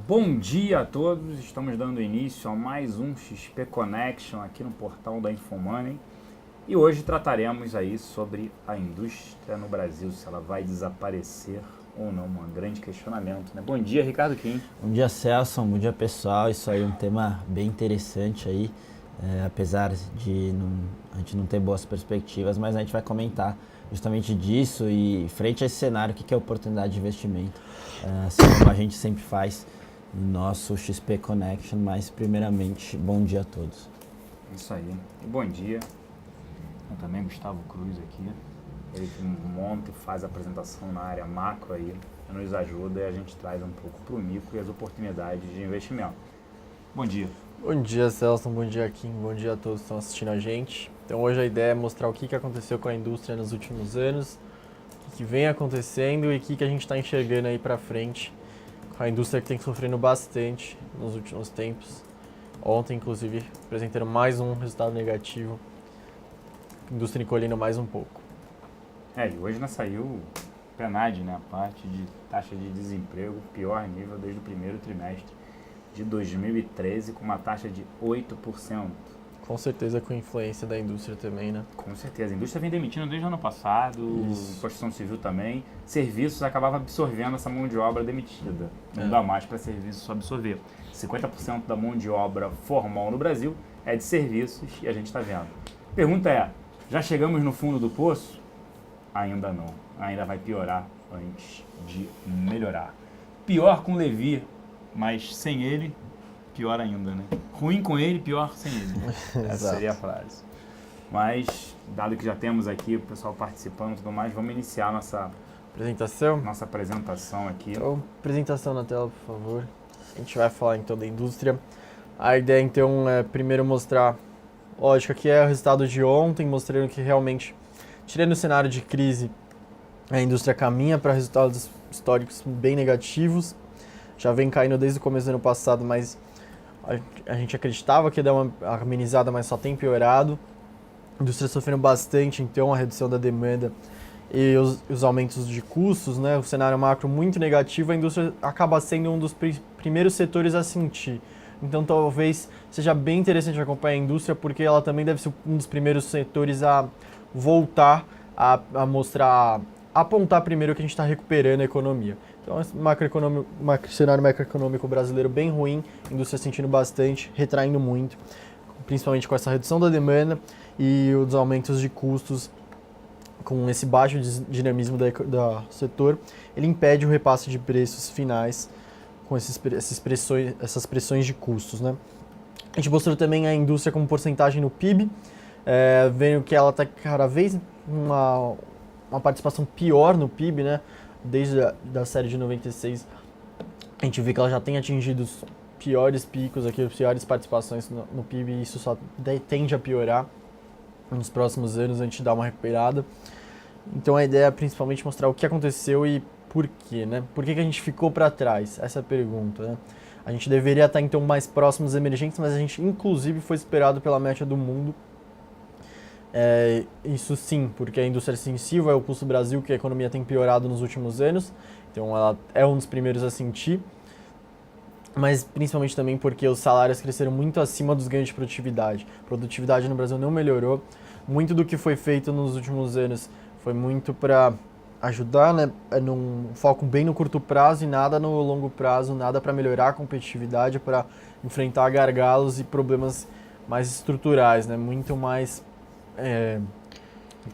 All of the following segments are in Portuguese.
Bom dia a todos, estamos dando início a mais um XP Connection aqui no portal da Infomoney e hoje trataremos aí sobre a indústria no Brasil, se ela vai desaparecer ou não, um grande questionamento, né? Bom dia, Ricardo Kim. Bom dia, Celso, bom dia pessoal, isso aí é um tema bem interessante aí, apesar de a gente não ter boas perspectivas, mas a gente vai comentar justamente disso e frente a esse cenário, o que é oportunidade de investimento, assim como a gente sempre faz no nosso XP Connection, mas primeiramente, bom dia a todos. Isso aí, e bom dia, eu também Gustavo Cruz aqui, ele que monta e faz a apresentação na área macro aí, nos ajuda e a gente traz um pouco para o micro e as oportunidades de investimento. Bom dia. Bom dia, Celso, bom dia, Kim, bom dia a todos que estão assistindo a gente. Então hoje a ideia é mostrar o que aconteceu com a indústria nos últimos anos, o que vem acontecendo e o que a gente está enxergando aí para frente. A indústria que tem sofrendo bastante nos últimos tempos. Ontem, inclusive, apresentando mais um resultado negativo. A indústria encolhendo mais um pouco. E hoje ainda saiu o PNAD, né? A parte de taxa de desemprego, pior nível desde o primeiro trimestre de 2013, com uma taxa de 8%. Com certeza com influência da indústria também, né? Com certeza. A indústria vem demitindo desde o ano passado, construção civil também. Serviços acabava absorvendo essa mão de obra demitida. Não dá mais para serviços absorver. 50% da mão de obra formal no Brasil é de serviços e a gente está vendo. Pergunta é, já chegamos no fundo do poço? Ainda não. Ainda vai piorar antes de melhorar. Pior com Levi, mas sem ele, pior ainda, né? Ruim com ele, pior sem ele. Essa seria a frase. Mas, dado que já temos aqui o pessoal participando e tudo mais, vamos iniciar nossa apresentação aqui. Então, apresentação na tela, por favor. A gente vai falar então da indústria. A ideia então é primeiro mostrar, lógico, aqui é o resultado de ontem, mostrando que realmente, tirando o cenário de crise, a indústria caminha para resultados históricos bem negativos. Já vem caindo desde o começo do ano passado, mas a gente acreditava que ia dar uma amenizada, mas só tem piorado. A indústria sofrendo bastante, então, a redução da demanda e os aumentos de custos, né? O cenário macro muito negativo, a indústria acaba sendo um dos primeiros setores a sentir. Então, talvez seja bem interessante acompanhar a indústria, porque ela também deve ser um dos primeiros setores a voltar a mostrar, a apontar primeiro que a gente está recuperando a economia. Então, cenário macroeconômico brasileiro bem ruim, indústria sentindo bastante, retraindo muito, principalmente com essa redução da demanda e os aumentos de custos, com esse baixo dinamismo do setor, ele impede o repasse de preços finais com essas pressões de custos, né? A gente mostrou também a indústria como porcentagem no PIB, vendo que ela está cada vez uma participação pior no PIB, né? Desde a série de 96, a gente vê que ela já tem atingido os piores picos aqui, as piores participações no PIB, e isso só tende a piorar nos próximos anos, a gente dá uma recuperada. Então a ideia é principalmente mostrar o que aconteceu e por quê, né? Por que a gente ficou para trás? Essa é a pergunta, né? A gente deveria estar então mais próximos dos emergentes, mas a gente inclusive foi esperado pela média do mundo. Isso sim, porque a indústria sensível é o custo do Brasil, que a economia tem piorado nos últimos anos, então ela é um dos primeiros a sentir, mas principalmente também porque os salários cresceram muito acima dos ganhos de produtividade. A produtividade no Brasil não melhorou, muito do que foi feito nos últimos anos foi muito para ajudar, né, num foco bem no curto prazo e nada no longo prazo, nada para melhorar a competitividade, para enfrentar gargalos e problemas mais estruturais, né, muito mais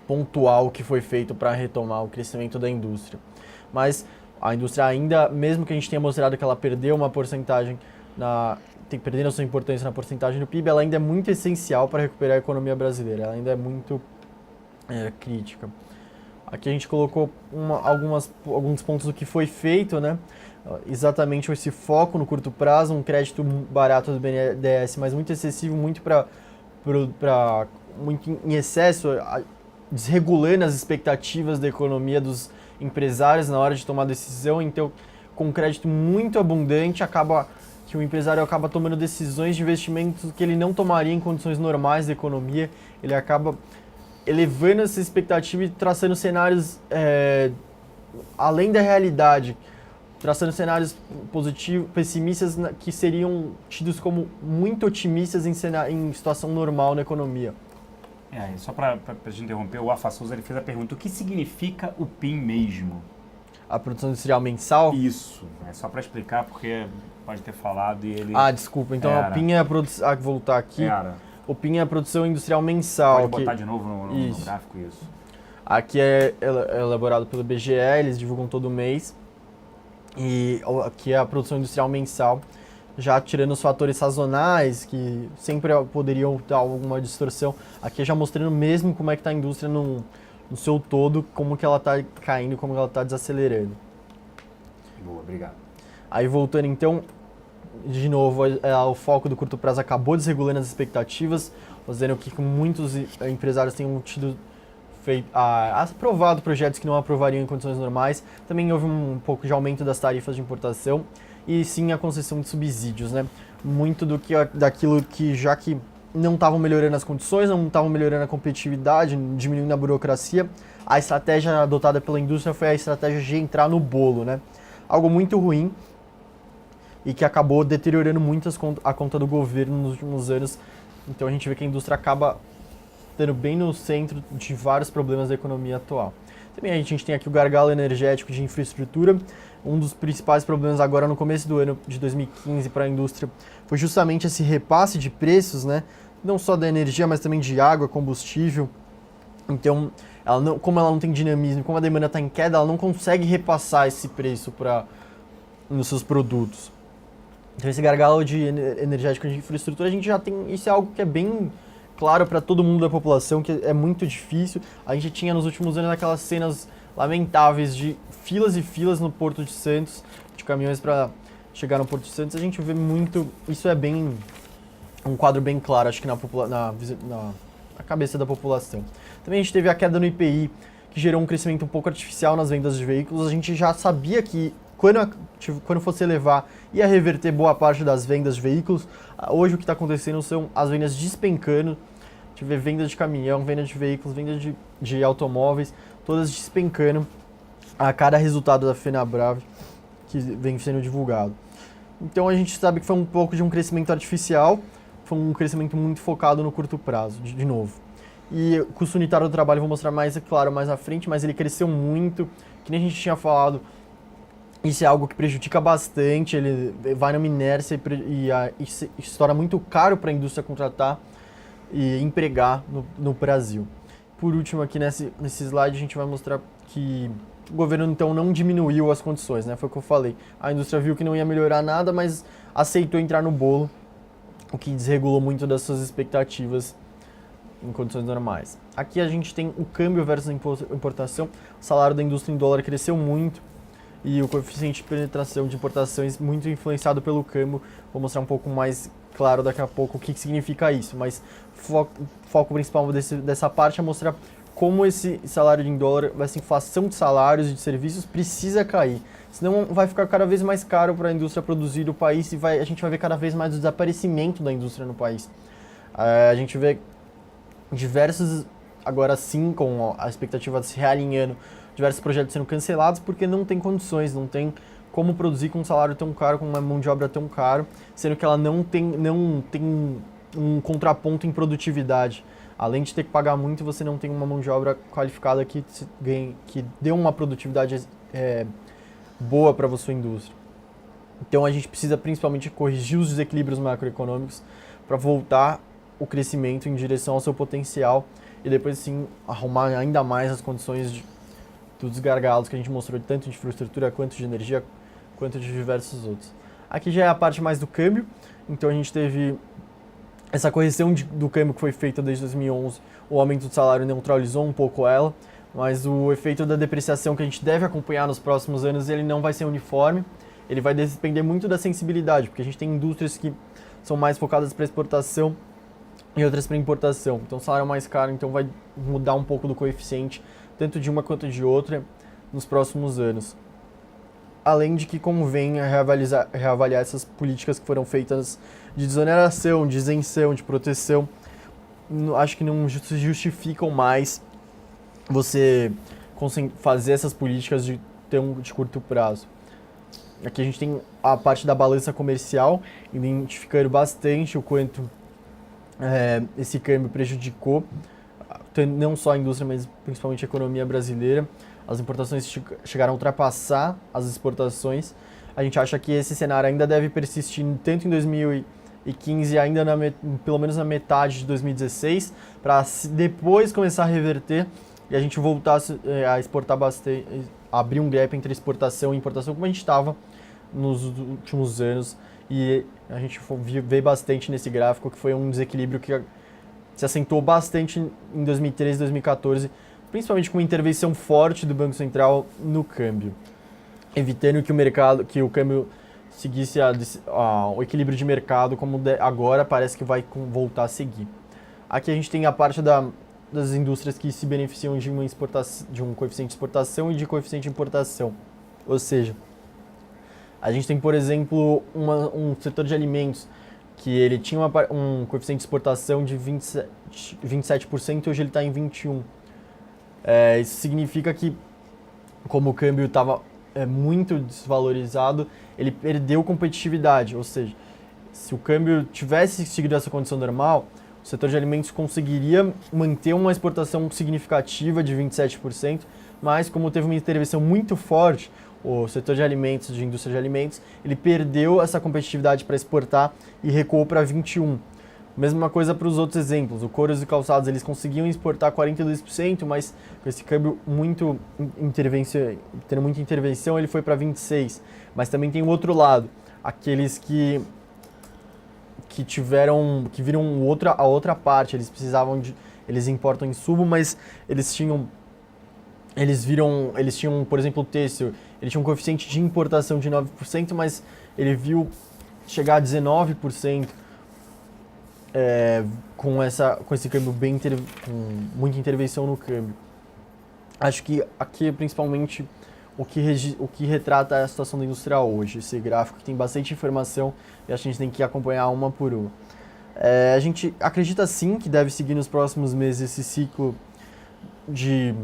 pontual que foi feito para retomar o crescimento da indústria. Mas a indústria ainda, mesmo que a gente tenha mostrado que ela perdeu uma porcentagem, perdendo a sua importância na porcentagem do PIB, ela ainda é muito essencial para recuperar a economia brasileira, ela ainda é muito crítica. Aqui a gente colocou alguns pontos do que foi feito, né? Exatamente esse foco no curto prazo, um crédito barato do BNDES, mas muito excessivo, muito muito em excesso, desregulando as expectativas da economia dos empresários na hora de tomar decisão. Então, com crédito muito abundante, que o empresário acaba tomando decisões de investimentos que ele não tomaria em condições normais da economia. Ele acaba elevando essa expectativa e traçando cenários além da realidade, traçando cenários positivos, pessimistas que seriam tidos como muito otimistas em situação normal na economia. Só para te interromper, o Afa Souza ele fez a pergunta: o que significa o PIN mesmo? A produção industrial mensal? Isso, é só para explicar porque pode ter falado e ele... Desculpa, então a PIN é a produção... voltar aqui. O PIN é a produção industrial mensal. Pode botar de novo no gráfico isso. Aqui é elaborado pelo IBGE, eles divulgam todo mês. E aqui é a produção industrial mensal, já tirando os fatores sazonais, que sempre poderiam dar alguma distorção. Aqui já mostrando mesmo como é que está a indústria no seu todo, como que ela está caindo, como que ela está desacelerando. Boa, obrigado. Aí voltando então, de novo, o foco do curto prazo acabou desregulando as expectativas, fazendo que muitos empresários tenham aprovado projetos que não aprovariam em condições normais. Também houve um pouco de aumento das tarifas de importação e sim a concessão de subsídios, né? Muito daquilo que já que não estavam melhorando as condições, não estavam melhorando a competitividade, diminuindo a burocracia, a estratégia adotada pela indústria foi a estratégia de entrar no bolo, né? Algo muito ruim e que acabou deteriorando muito a conta do governo nos últimos anos. Então a gente vê que a indústria acaba estando bem no centro de vários problemas da economia atual. Também a gente tem aqui o gargalo energético de infraestrutura. Um dos principais problemas agora no começo do ano de 2015 para a indústria foi justamente esse repasse de preços, né? Não só da energia, mas também de água, combustível. Então, como ela não tem dinamismo, como a demanda está em queda, ela não consegue repassar esse preço nos seus produtos. Então esse gargalo energético de infraestrutura, a gente já tem, isso é algo que é bem claro para todo mundo da população, que é muito difícil. A gente tinha nos últimos anos aquelas cenas lamentáveis de filas e filas no Porto de Santos, de caminhões para chegar no Porto de Santos. A gente vê muito, isso é bem um quadro bem claro, acho que na cabeça da população. Também a gente teve a queda no IPI, que gerou um crescimento um pouco artificial nas vendas de veículos. A gente já sabia que quando fosse elevar, ia reverter boa parte das vendas de veículos. Hoje o que está acontecendo são as vendas despencando. A gente vê venda de caminhão, venda de veículos, venda de automóveis, todas despencando a cada resultado da FenaBrave que vem sendo divulgado. Então a gente sabe que foi um pouco de um crescimento artificial, foi um crescimento muito focado no curto prazo, de novo. E o custo unitário do trabalho eu vou mostrar mais, claro, mais à frente, mas ele cresceu muito, que nem a gente tinha falado. Isso é algo que prejudica bastante, ele vai numa inércia e se torna muito caro para a indústria contratar e empregar no Brasil. Por último, aqui nesse slide, a gente vai mostrar que o governo então não diminuiu as condições, né? Foi o que eu falei. A indústria viu que não ia melhorar nada, mas aceitou entrar no bolo, o que desregulou muito das suas expectativas em condições normais. Aqui a gente tem o câmbio versus importação. O salário da indústria em dólar cresceu muito e o coeficiente de penetração de importações muito influenciado pelo câmbio. Vou mostrar um pouco mais claro daqui a pouco o que significa isso, mas o foco principal dessa parte é mostrar como esse salário em dólar, essa inflação de salários e de serviços precisa cair. Senão vai ficar cada vez mais caro para a indústria produzir do país e a gente vai ver cada vez mais o desaparecimento da indústria no país. A gente vê diversos, agora sim, com a expectativa de se realinhando, diversos projetos sendo cancelados porque não tem condições, não tem como produzir com um salário tão caro, com uma mão de obra tão caro, sendo que ela não tem um contraponto em produtividade. Além de ter que pagar muito, você não tem uma mão de obra qualificada que dê uma produtividade boa para a sua indústria. Então a gente precisa principalmente corrigir os desequilíbrios macroeconômicos para voltar o crescimento em direção ao seu potencial e depois sim arrumar ainda mais as condições dos gargalos que a gente mostrou, tanto de infraestrutura quanto de energia, quanto de diversos outros. Aqui já é a parte mais do câmbio, então a gente teve essa correção do câmbio que foi feita desde 2011, o aumento do salário neutralizou um pouco ela, mas o efeito da depreciação que a gente deve acompanhar nos próximos anos, ele não vai ser uniforme, ele vai depender muito da sensibilidade, porque a gente tem indústrias que são mais focadas para exportação e outras para importação. Então o salário é mais caro, então vai mudar um pouco do coeficiente, tanto de uma quanto de outra, nos próximos anos. Além de que convém reavaliar essas políticas que foram feitas de desoneração, de isenção, de proteção. Acho que não se justificam mais você fazer essas políticas de curto prazo. Aqui a gente tem a parte da balança comercial, identificando bastante o quanto esse câmbio prejudicou não só a indústria, mas principalmente a economia brasileira. As importações chegaram a ultrapassar as exportações. A gente acha que esse cenário ainda deve persistir tanto em 2015, ainda pelo menos na metade de 2016, para depois começar a reverter e a gente voltar a exportar bastante, abrir um gap entre exportação e importação, como a gente estava nos últimos anos. E a gente vê bastante nesse gráfico que foi um desequilíbrio que se acentuou bastante em 2013 e 2014, principalmente com uma intervenção forte do Banco Central no câmbio, evitando que o câmbio seguisse o equilíbrio de mercado, como agora parece que vai voltar a seguir. Aqui a gente tem a parte das indústrias que se beneficiam de um coeficiente de exportação e de coeficiente de importação. Ou seja, a gente tem, por exemplo, um setor de alimentos que ele tinha um coeficiente de exportação de 27%, hoje ele está em 21%. Isso significa que, como o câmbio estava muito desvalorizado, ele perdeu competitividade. Ou seja, se o câmbio tivesse seguido essa condição normal, o setor de alimentos conseguiria manter uma exportação significativa de 27%, mas como teve uma intervenção muito forte, o setor de alimentos, de indústria de alimentos, ele perdeu essa competitividade para exportar e recuou para 21%. Mesma coisa para os outros exemplos. O couros e calçados, eles conseguiam exportar 42%, mas com esse câmbio tendo muita intervenção, ele foi para 26%. Mas também tem o outro lado, aqueles que viram a outra parte, eles importam insumo, mas eles tinham, por exemplo, o têxtil, ele tinha um coeficiente de importação de 9%, mas ele viu chegar a 19%, com esse câmbio com muita intervenção no câmbio. Acho que aqui principalmente o que retrata a situação da indústria hoje, esse gráfico que tem bastante informação e a gente tem que acompanhar uma por uma. A gente acredita sim que deve seguir nos próximos meses esse ciclo de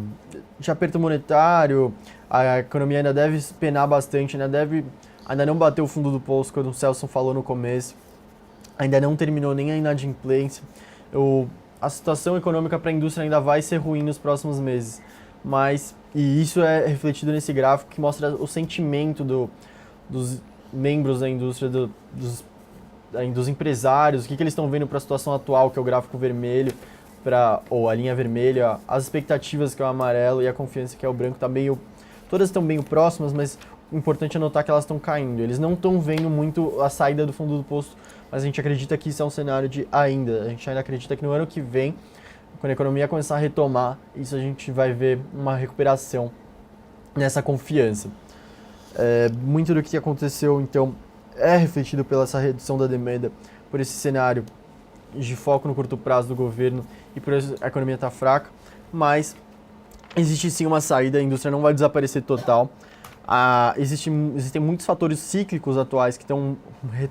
aperto monetário, a economia ainda deve penar bastante, ainda não bateu o fundo do poço, quando o Celso falou no começo, ainda não terminou nem a inadimplência. A situação econômica para a indústria ainda vai ser ruim nos próximos meses, e isso é refletido nesse gráfico que mostra o sentimento dos membros da indústria, dos empresários, o que eles estão vendo para a situação atual, que é o gráfico vermelho, ou a linha vermelha, as expectativas, que é o amarelo, e a confiança, que é o branco. Todas estão bem próximas, mas o importante é notar que elas estão caindo. Eles não estão vendo muito a saída do fundo do poço, mas a gente acredita que isso é um cenário a gente ainda acredita que no ano que vem, quando a economia começar a retomar, isso a gente vai ver uma recuperação nessa confiança. Muito do que aconteceu, então, é refletido pela essa redução da demanda, por esse cenário de foco no curto prazo do governo e por isso a economia está fraca, mas existe sim uma saída, a indústria não vai desaparecer total. Existem muitos fatores cíclicos atuais que estão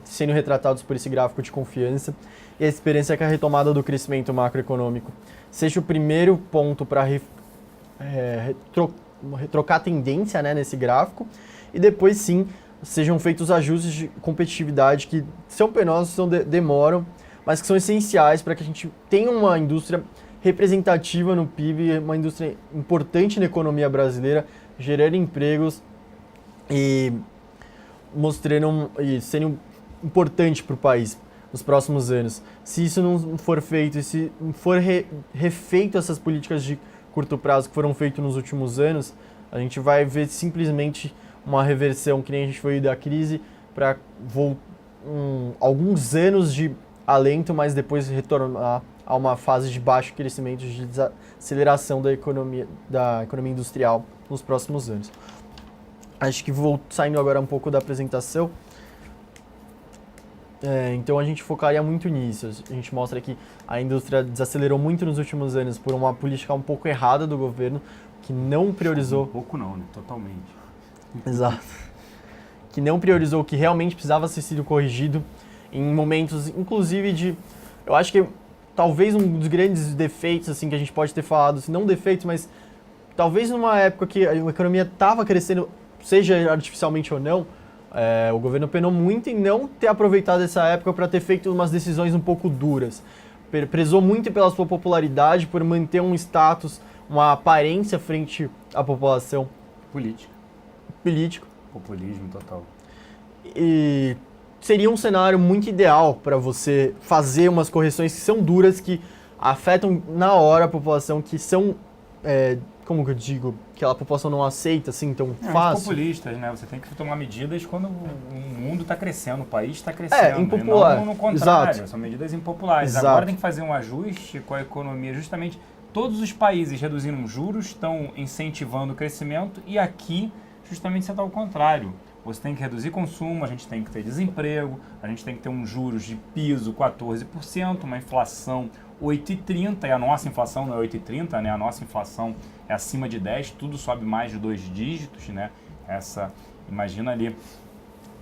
sendo retratados por esse gráfico de confiança, e a esperança é que a retomada do crescimento macroeconômico seja o primeiro ponto para trocar a tendência, né, nesse gráfico, e depois sim sejam feitos ajustes de competitividade que são penosos, demoram, mas que são essenciais para que a gente tenha uma indústria representativa no PIB, uma indústria importante na economia brasileira, gerando empregos e sendo importante para o país nos próximos anos. Se isso não for feito, e se for refeito essas políticas de curto prazo que foram feitas nos últimos anos, a gente vai ver simplesmente uma reversão, que nem a gente foi da crise, para alguns anos de alento, mas depois retornar a uma fase de baixo crescimento, de desaceleração da economia industrial nos próximos anos. Acho que vou saindo agora um pouco da apresentação. Então a gente focaria muito nisso. A gente mostra que a indústria desacelerou muito nos últimos anos por uma política um pouco errada do governo, que não priorizou... Um pouco não, né? Totalmente. Exato. Que não priorizou o que realmente precisava ser sido corrigido em momentos, inclusive eu acho que talvez um dos grandes defeitos, assim, que a gente pode ter falado, assim, não defeitos, mas talvez numa época que a economia estava crescendo, seja artificialmente ou não, O governo penou muito em não ter aproveitado essa época para ter feito umas decisões um pouco duras. Prezou muito pela sua popularidade, por manter um status, uma aparência frente à população. Político. Populismo total. E seria um cenário muito ideal para você fazer umas correções que são duras, que afetam na hora a população, que são, como que eu digo, que a população não aceita assim tão fácil. Populistas, né? Você tem que tomar medidas quando o mundo está crescendo, o país está crescendo. Impopular. Não no contrário, Exato. são medidas impopulares. Exato. Agora tem que fazer um ajuste com a economia, justamente todos os países reduzindo juros estão incentivando o crescimento e aqui justamente você está ao contrário. Você tem que reduzir consumo, a gente tem que ter desemprego, a gente tem que ter um juros de piso 14%, uma inflação 8,30%, e a nossa inflação não é 8,30%, né? A nossa inflação é acima de 10%, tudo sobe mais de 2 dígitos, né? Imagina ali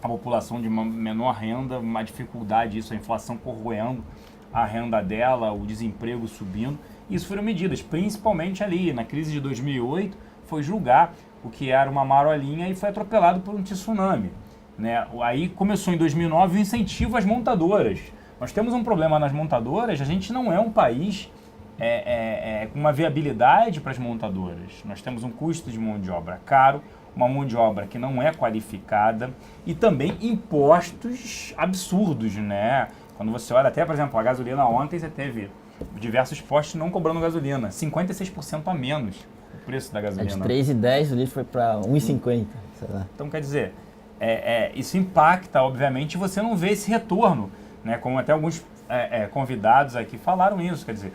a população de uma menor renda, uma dificuldade, isso, a inflação corroendo a renda dela, o desemprego subindo. Isso foram medidas, principalmente ali na crise de 2008, foi julgar o que era uma marolinha e foi atropelado por um tsunami, né? Aí começou em 2009 o incentivo às montadoras. Nós temos um problema nas montadoras, a gente não é um país com uma viabilidade para as montadoras. Nós temos um custo de mão de obra caro, uma mão de obra que não é qualificada e também impostos absurdos, né? Quando você olha até, por exemplo, a gasolina ontem, você teve diversos postos não cobrando gasolina, 56% a menos o preço da gasolina. De 3,10 o litro foi para 1,50, sei lá. Então, quer dizer, isso impacta, obviamente, e você não vê esse retorno, né? Como até alguns convidados aqui falaram isso, quer dizer,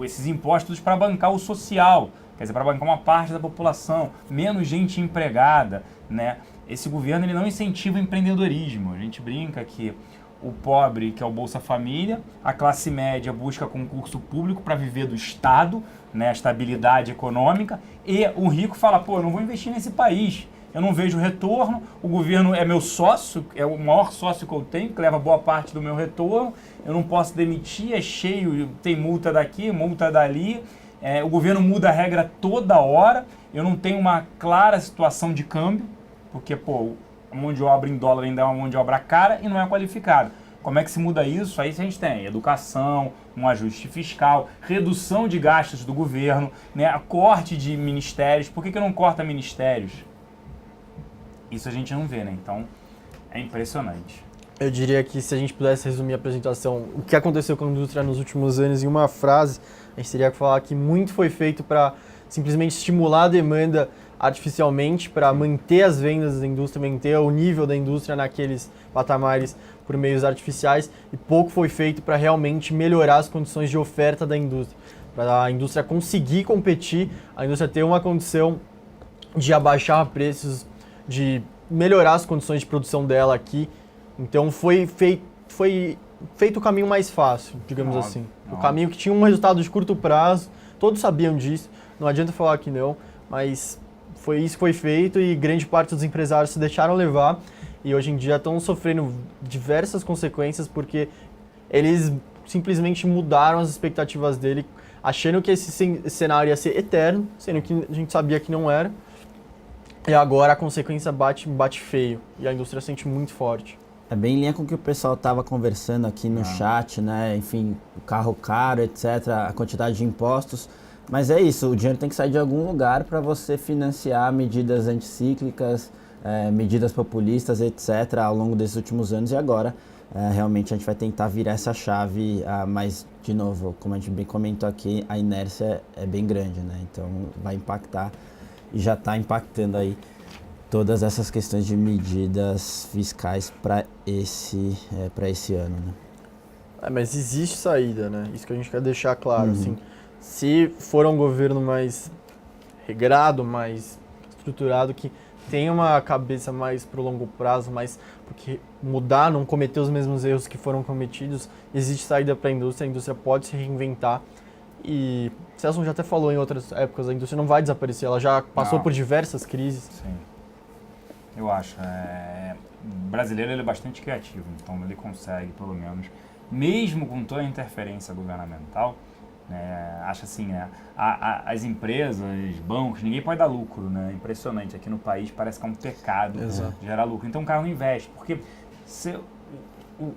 esses impostos para bancar o social, quer dizer, para bancar uma parte da população, menos gente empregada, né? Esse governo ele não incentiva o empreendedorismo. A gente brinca que o pobre, que é o Bolsa Família, a classe média busca concurso público para viver do Estado, né, a estabilidade econômica, e o rico fala, pô, eu não vou investir nesse país, eu não vejo retorno, o governo é meu sócio, é o maior sócio que eu tenho, que leva boa parte do meu retorno, eu não posso demitir, é cheio, tem multa daqui, multa dali, o governo muda a regra toda hora, eu não tenho uma clara situação de câmbio, porque, pô, a mão de obra em dólar ainda é uma mão de obra cara e não é qualificada. Como é que se muda isso? Aí a gente tem educação, um ajuste fiscal, redução de gastos do governo, né, corte de ministérios. Por que não corta ministérios? Isso a gente não vê, né? Então, é impressionante. Eu diria que se a gente pudesse resumir a apresentação, o que aconteceu com a indústria nos últimos anos em uma frase, a gente teria que falar que muito foi feito para simplesmente estimular a demanda artificialmente, para manter as vendas da indústria, manter o nível da indústria naqueles patamares por meios artificiais, e pouco foi feito para realmente melhorar as condições de oferta da indústria, para a indústria conseguir competir, a indústria ter uma condição de abaixar preços, de melhorar as condições de produção dela aqui. Então foi feito o caminho mais fácil, digamos assim. O caminho que tinha um resultado de curto prazo, todos sabiam disso, não adianta falar que não, mas foi isso que foi feito e grande parte dos empresários se deixaram levar e hoje em dia estão sofrendo diversas consequências porque eles simplesmente mudaram as expectativas dele, achando que esse cenário ia ser eterno, sendo que a gente sabia que não era. E agora a consequência bate feio e a indústria sente muito forte. É bem em linha com o que o pessoal estava conversando aqui no chat, né? Enfim, o carro caro, etc., a quantidade de impostos. Mas é isso, o dinheiro tem que sair de algum lugar para você financiar medidas anticíclicas, medidas populistas, etc., ao longo desses últimos anos. E agora, realmente, a gente vai tentar virar essa chave, mas, de novo, como a gente bem comentou aqui, a inércia é bem grande, né? Então, vai impactar e já está impactando aí todas essas questões de medidas fiscais para esse ano, né? Mas existe saída, né? Isso que a gente quer deixar claro, assim. Se for um governo mais regrado, mais estruturado, que tem uma cabeça mais pro longo prazo, mais porque mudar, não cometer os mesmos erros que foram cometidos, existe saída para a indústria pode se reinventar. E Celso já até falou em outras épocas, a indústria não vai desaparecer, ela já passou por diversas crises. Sim, eu acho. O brasileiro ele é bastante criativo, então ele consegue, pelo menos, mesmo com toda a interferência governamental, acha assim, né? As empresas, os bancos, ninguém pode dar lucro, né? Impressionante. Aqui no país parece que é um pecado gerar lucro. Então o cara não investe, porque se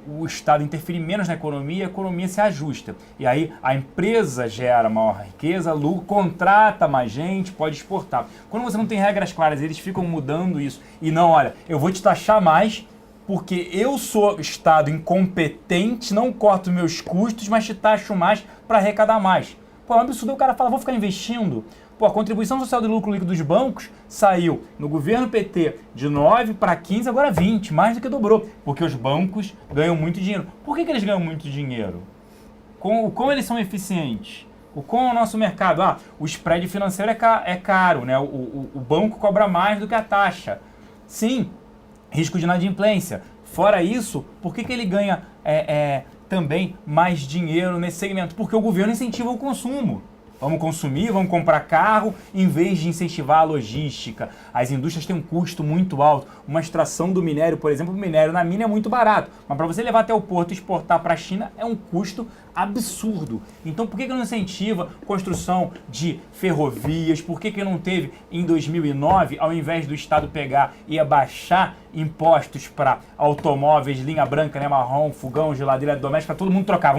o Estado interferir menos na economia, a economia se ajusta. E aí a empresa gera maior riqueza, lucro, contrata mais gente, pode exportar. Quando você não tem regras claras, eles ficam mudando isso. E não, olha, eu vou te taxar mais porque eu sou Estado incompetente, não corto meus custos, mas te taxo mais para arrecadar mais. Pô, é um absurdo. O cara fala, vou ficar investindo. Pô, a contribuição social do lucro líquido dos bancos saiu no governo PT de 9 para 15, agora 20, mais do que dobrou. Porque os bancos ganham muito dinheiro. Por que eles ganham muito dinheiro? Como eles são eficientes? Como é o nosso mercado? O spread financeiro é caro, né? O banco cobra mais do que a taxa. Sim, risco de inadimplência. Fora isso, por que ele ganha também mais dinheiro nesse segmento? Porque o governo incentiva o consumo. Vamos consumir, vamos comprar carro, em vez de incentivar a logística. As indústrias têm um custo muito alto. Uma extração do minério, por exemplo, o minério na mina é muito barato. Mas para você levar até o porto e exportar para a China é um custo absurdo. Então por que não incentiva construção de ferrovias? Por que não teve em 2009, ao invés do Estado pegar e abaixar impostos para automóveis, linha branca, né, marrom, fogão, geladeira doméstica, todo mundo trocar?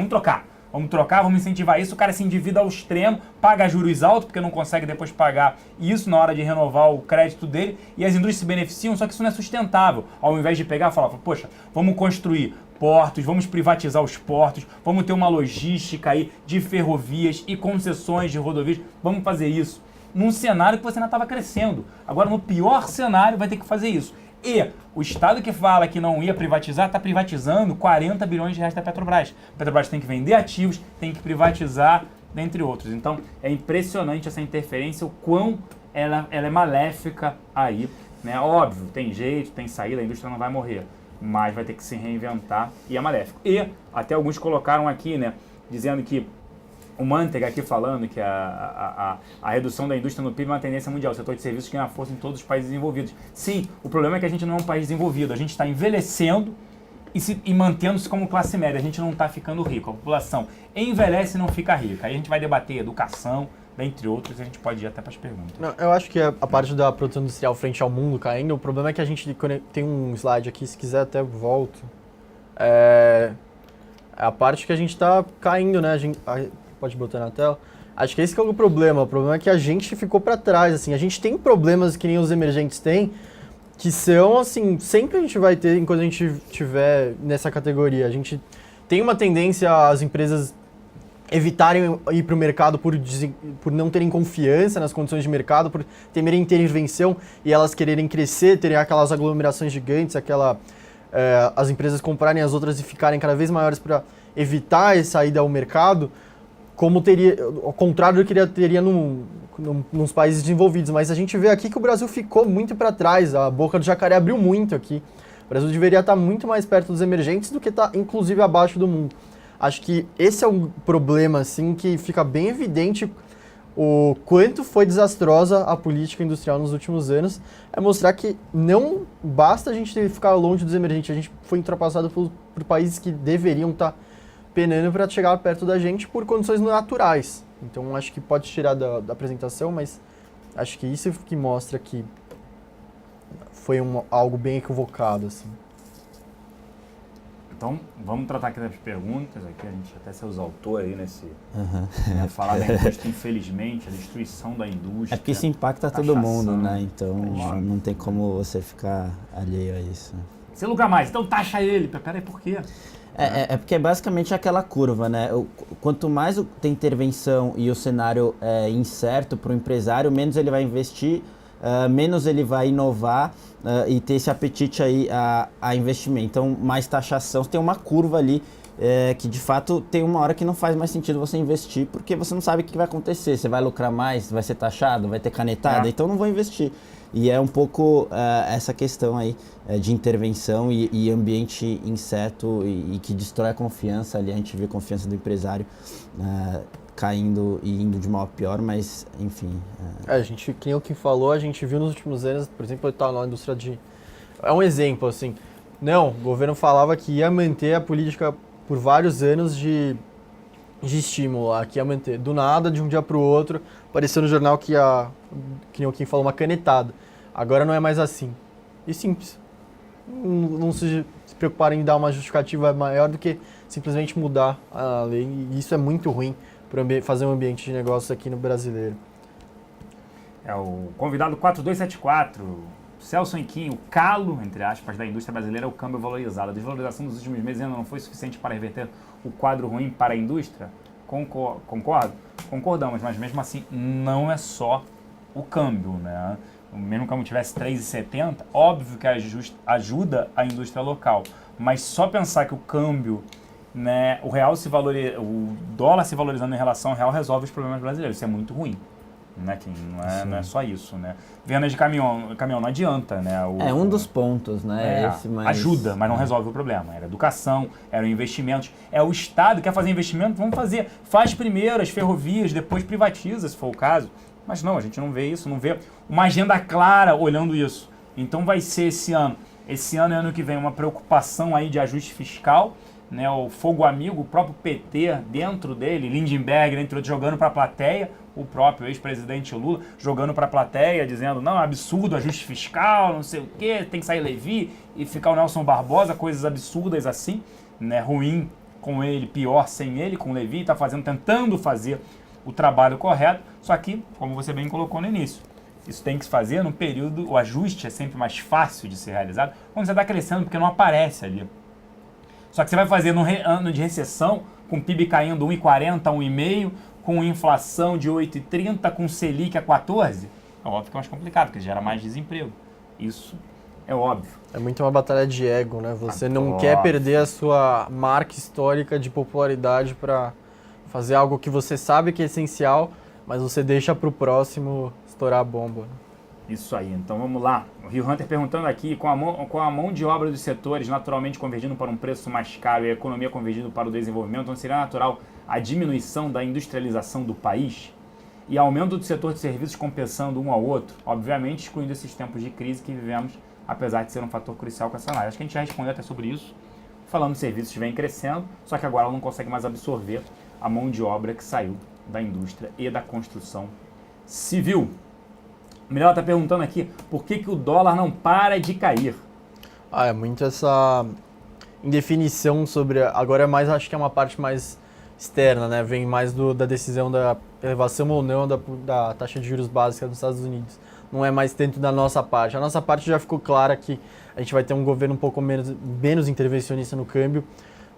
Vamos trocar, vamos incentivar isso. O cara se endivida ao extremo, paga juros altos, porque não consegue depois pagar isso na hora de renovar o crédito dele, e as indústrias se beneficiam, só que isso não é sustentável. Ao invés de pegar e falar, poxa, vamos construir portos, vamos privatizar os portos, vamos ter uma logística aí de ferrovias e concessões de rodovias, vamos fazer isso. Num cenário que você ainda estava crescendo. Agora, no pior cenário, vai ter que fazer isso. E o Estado que fala que não ia privatizar, está privatizando 40 bilhões de reais da Petrobras. A Petrobras tem que vender ativos, tem que privatizar, dentre outros. Então, é impressionante essa interferência, o quão ela é maléfica aí. Né? Óbvio, tem jeito, tem saída, a indústria não vai morrer, mas vai ter que se reinventar e é maléfico. E até alguns colocaram aqui, né, dizendo que o Manteiga aqui falando que a redução da indústria no PIB é uma tendência mundial. O setor de serviços ganha força em todos os países desenvolvidos. Sim, o problema é que a gente não é um país desenvolvido. A gente está envelhecendo e mantendo-se como classe média. A gente não está ficando rico. A população envelhece e não fica rica. Aí a gente vai debater educação, dentre outros, e a gente pode ir até para as perguntas. Não, eu acho que a parte da produção industrial frente ao mundo caindo, o problema é que a gente tem um slide aqui, se quiser até volto. É a parte que a gente está caindo, né? Pode botar na tela. Acho que esse que é o problema. O problema é que a gente ficou para trás, assim. A gente tem problemas que nem os emergentes têm, que são, assim, sempre a gente vai ter enquanto a gente estiver nessa categoria. A gente tem uma tendência às empresas evitarem ir para o mercado por não terem confiança nas condições de mercado, por temerem intervenção e elas quererem crescer, terem aquelas aglomerações gigantes, as empresas comprarem as outras e ficarem cada vez maiores para evitar essa ida ao mercado, como teria, ao contrário do que teria nos países desenvolvidos. Mas a gente vê aqui que o Brasil ficou muito para trás, a boca do jacaré abriu muito aqui. O Brasil deveria estar muito mais perto dos emergentes do que está, inclusive, abaixo do mundo. Acho que esse é um problema, assim, que fica bem evidente o quanto foi desastrosa a política industrial nos últimos anos. É mostrar que não basta a gente ficar longe dos emergentes, a gente foi ultrapassado por países que deveriam estar penando para chegar perto da gente por condições naturais. Então acho que pode tirar da apresentação, mas acho que isso que mostra que foi algo bem equivocado, assim. Então, vamos tratar aqui das perguntas, aqui a gente até ser os autores aí nesse... falar da indústria, infelizmente, a destruição da indústria. É porque isso impacta todo mundo, né? Então não tem como você ficar alheio a isso. Sem lugar mais, então taxa ele. Peraí, por quê? É porque é basicamente aquela curva, né? Quanto mais tem intervenção e o cenário é incerto para o empresário, menos ele vai investir, menos ele vai inovar e ter esse apetite aí a investimento. Então, mais taxação, tem uma curva ali que de fato tem uma hora que não faz mais sentido você investir, porque você não sabe o que vai acontecer. Você vai lucrar mais, vai ser taxado, vai ter canetada, então não vou investir. E é um pouco essa questão aí de intervenção e ambiente incerto e que destrói a confiança ali. A gente vê a confiança do empresário caindo e indo de mal a pior, mas enfim. A gente, quem o que falou, a gente viu nos últimos anos, por exemplo, na indústria de... É um exemplo, assim. Não, o governo falava que ia manter a política por vários anos de de estímulo lá, que ia manter. Do nada, de um dia para o outro, apareceu no jornal que nem o Kim falou, uma canetada. Agora não é mais assim. E simples. Não se preocuparem em dar uma justificativa maior do que simplesmente mudar a lei. E isso é muito ruim para fazer um ambiente de negócios aqui no brasileiro. É o convidado 4274, Celso Enquim, o calo, entre aspas, da indústria brasileira é o câmbio valorizado. A desvalorização dos últimos meses ainda não foi suficiente para reverter o quadro ruim para a indústria? Concordo? Concordamos, mas mesmo assim não é só o câmbio, né? Mesmo que o câmbio tivesse 3,70, óbvio que ajuda a indústria local, mas só pensar que o câmbio, né, o dólar se valorizando em relação ao real resolve os problemas brasileiros, isso é muito ruim. Né, Kim? Não é só isso, né? Venda de caminhão não adianta, né? Um dos pontos, né? Esse, mas... Ajuda, mas não resolve o problema. Era educação, eram investimentos. É o Estado quer fazer investimento, vamos fazer. Faz primeiro as ferrovias, depois privatiza, se for o caso. Mas não, a gente não vê isso, não vê uma agenda clara olhando isso. Então vai ser esse ano. Esse ano e ano que vem uma preocupação aí de ajuste fiscal, né? O Fogo Amigo, o próprio PT dentro dele, Lindenberg, entre outros, jogando para a plateia, o próprio ex-presidente Lula jogando para a plateia, dizendo, não, é absurdo ajuste fiscal, não sei o quê, tem que sair Levi e ficar o Nelson Barbosa, coisas absurdas assim, né? Ruim com ele, pior sem ele, com o Levi, tentando fazer o trabalho correto, só que, como você bem colocou no início, isso tem que se fazer num período, o ajuste é sempre mais fácil de ser realizado quando você está crescendo, porque não aparece ali. Só que você vai fazer num ano de recessão, com PIB caindo 1,40, 1,5%, com inflação de 8,30, com Selic a 14%, é óbvio que é mais complicado, porque gera mais desemprego. Isso é óbvio. É muito uma batalha de ego, né? Você não quer perder a sua marca histórica de popularidade para fazer algo que você sabe que é essencial, mas você deixa para o próximo estourar a bomba. Isso aí, então vamos lá. O Rio Hunter perguntando aqui, com a mão de obra dos setores naturalmente convergindo para um preço mais caro e a economia convergindo para o desenvolvimento, não seria natural a diminuição da industrialização do país e aumento do setor de serviços compensando um ao outro, obviamente excluindo esses tempos de crise que vivemos, apesar de ser um fator crucial com essa análise. Acho que a gente já respondeu até sobre isso, falando de serviços vem crescendo, só que agora ela não consegue mais absorver a mão de obra que saiu da indústria e da construção civil. O Mirella está perguntando aqui, por que o dólar não para de cair? É muito essa indefinição sobre... Agora é mais, acho que é uma parte mais externa, né? Vem mais da decisão da elevação ou não da taxa de juros básica dos Estados Unidos. Não é mais tanto da nossa parte. A nossa parte já ficou clara que a gente vai ter um governo um pouco menos intervencionista no câmbio.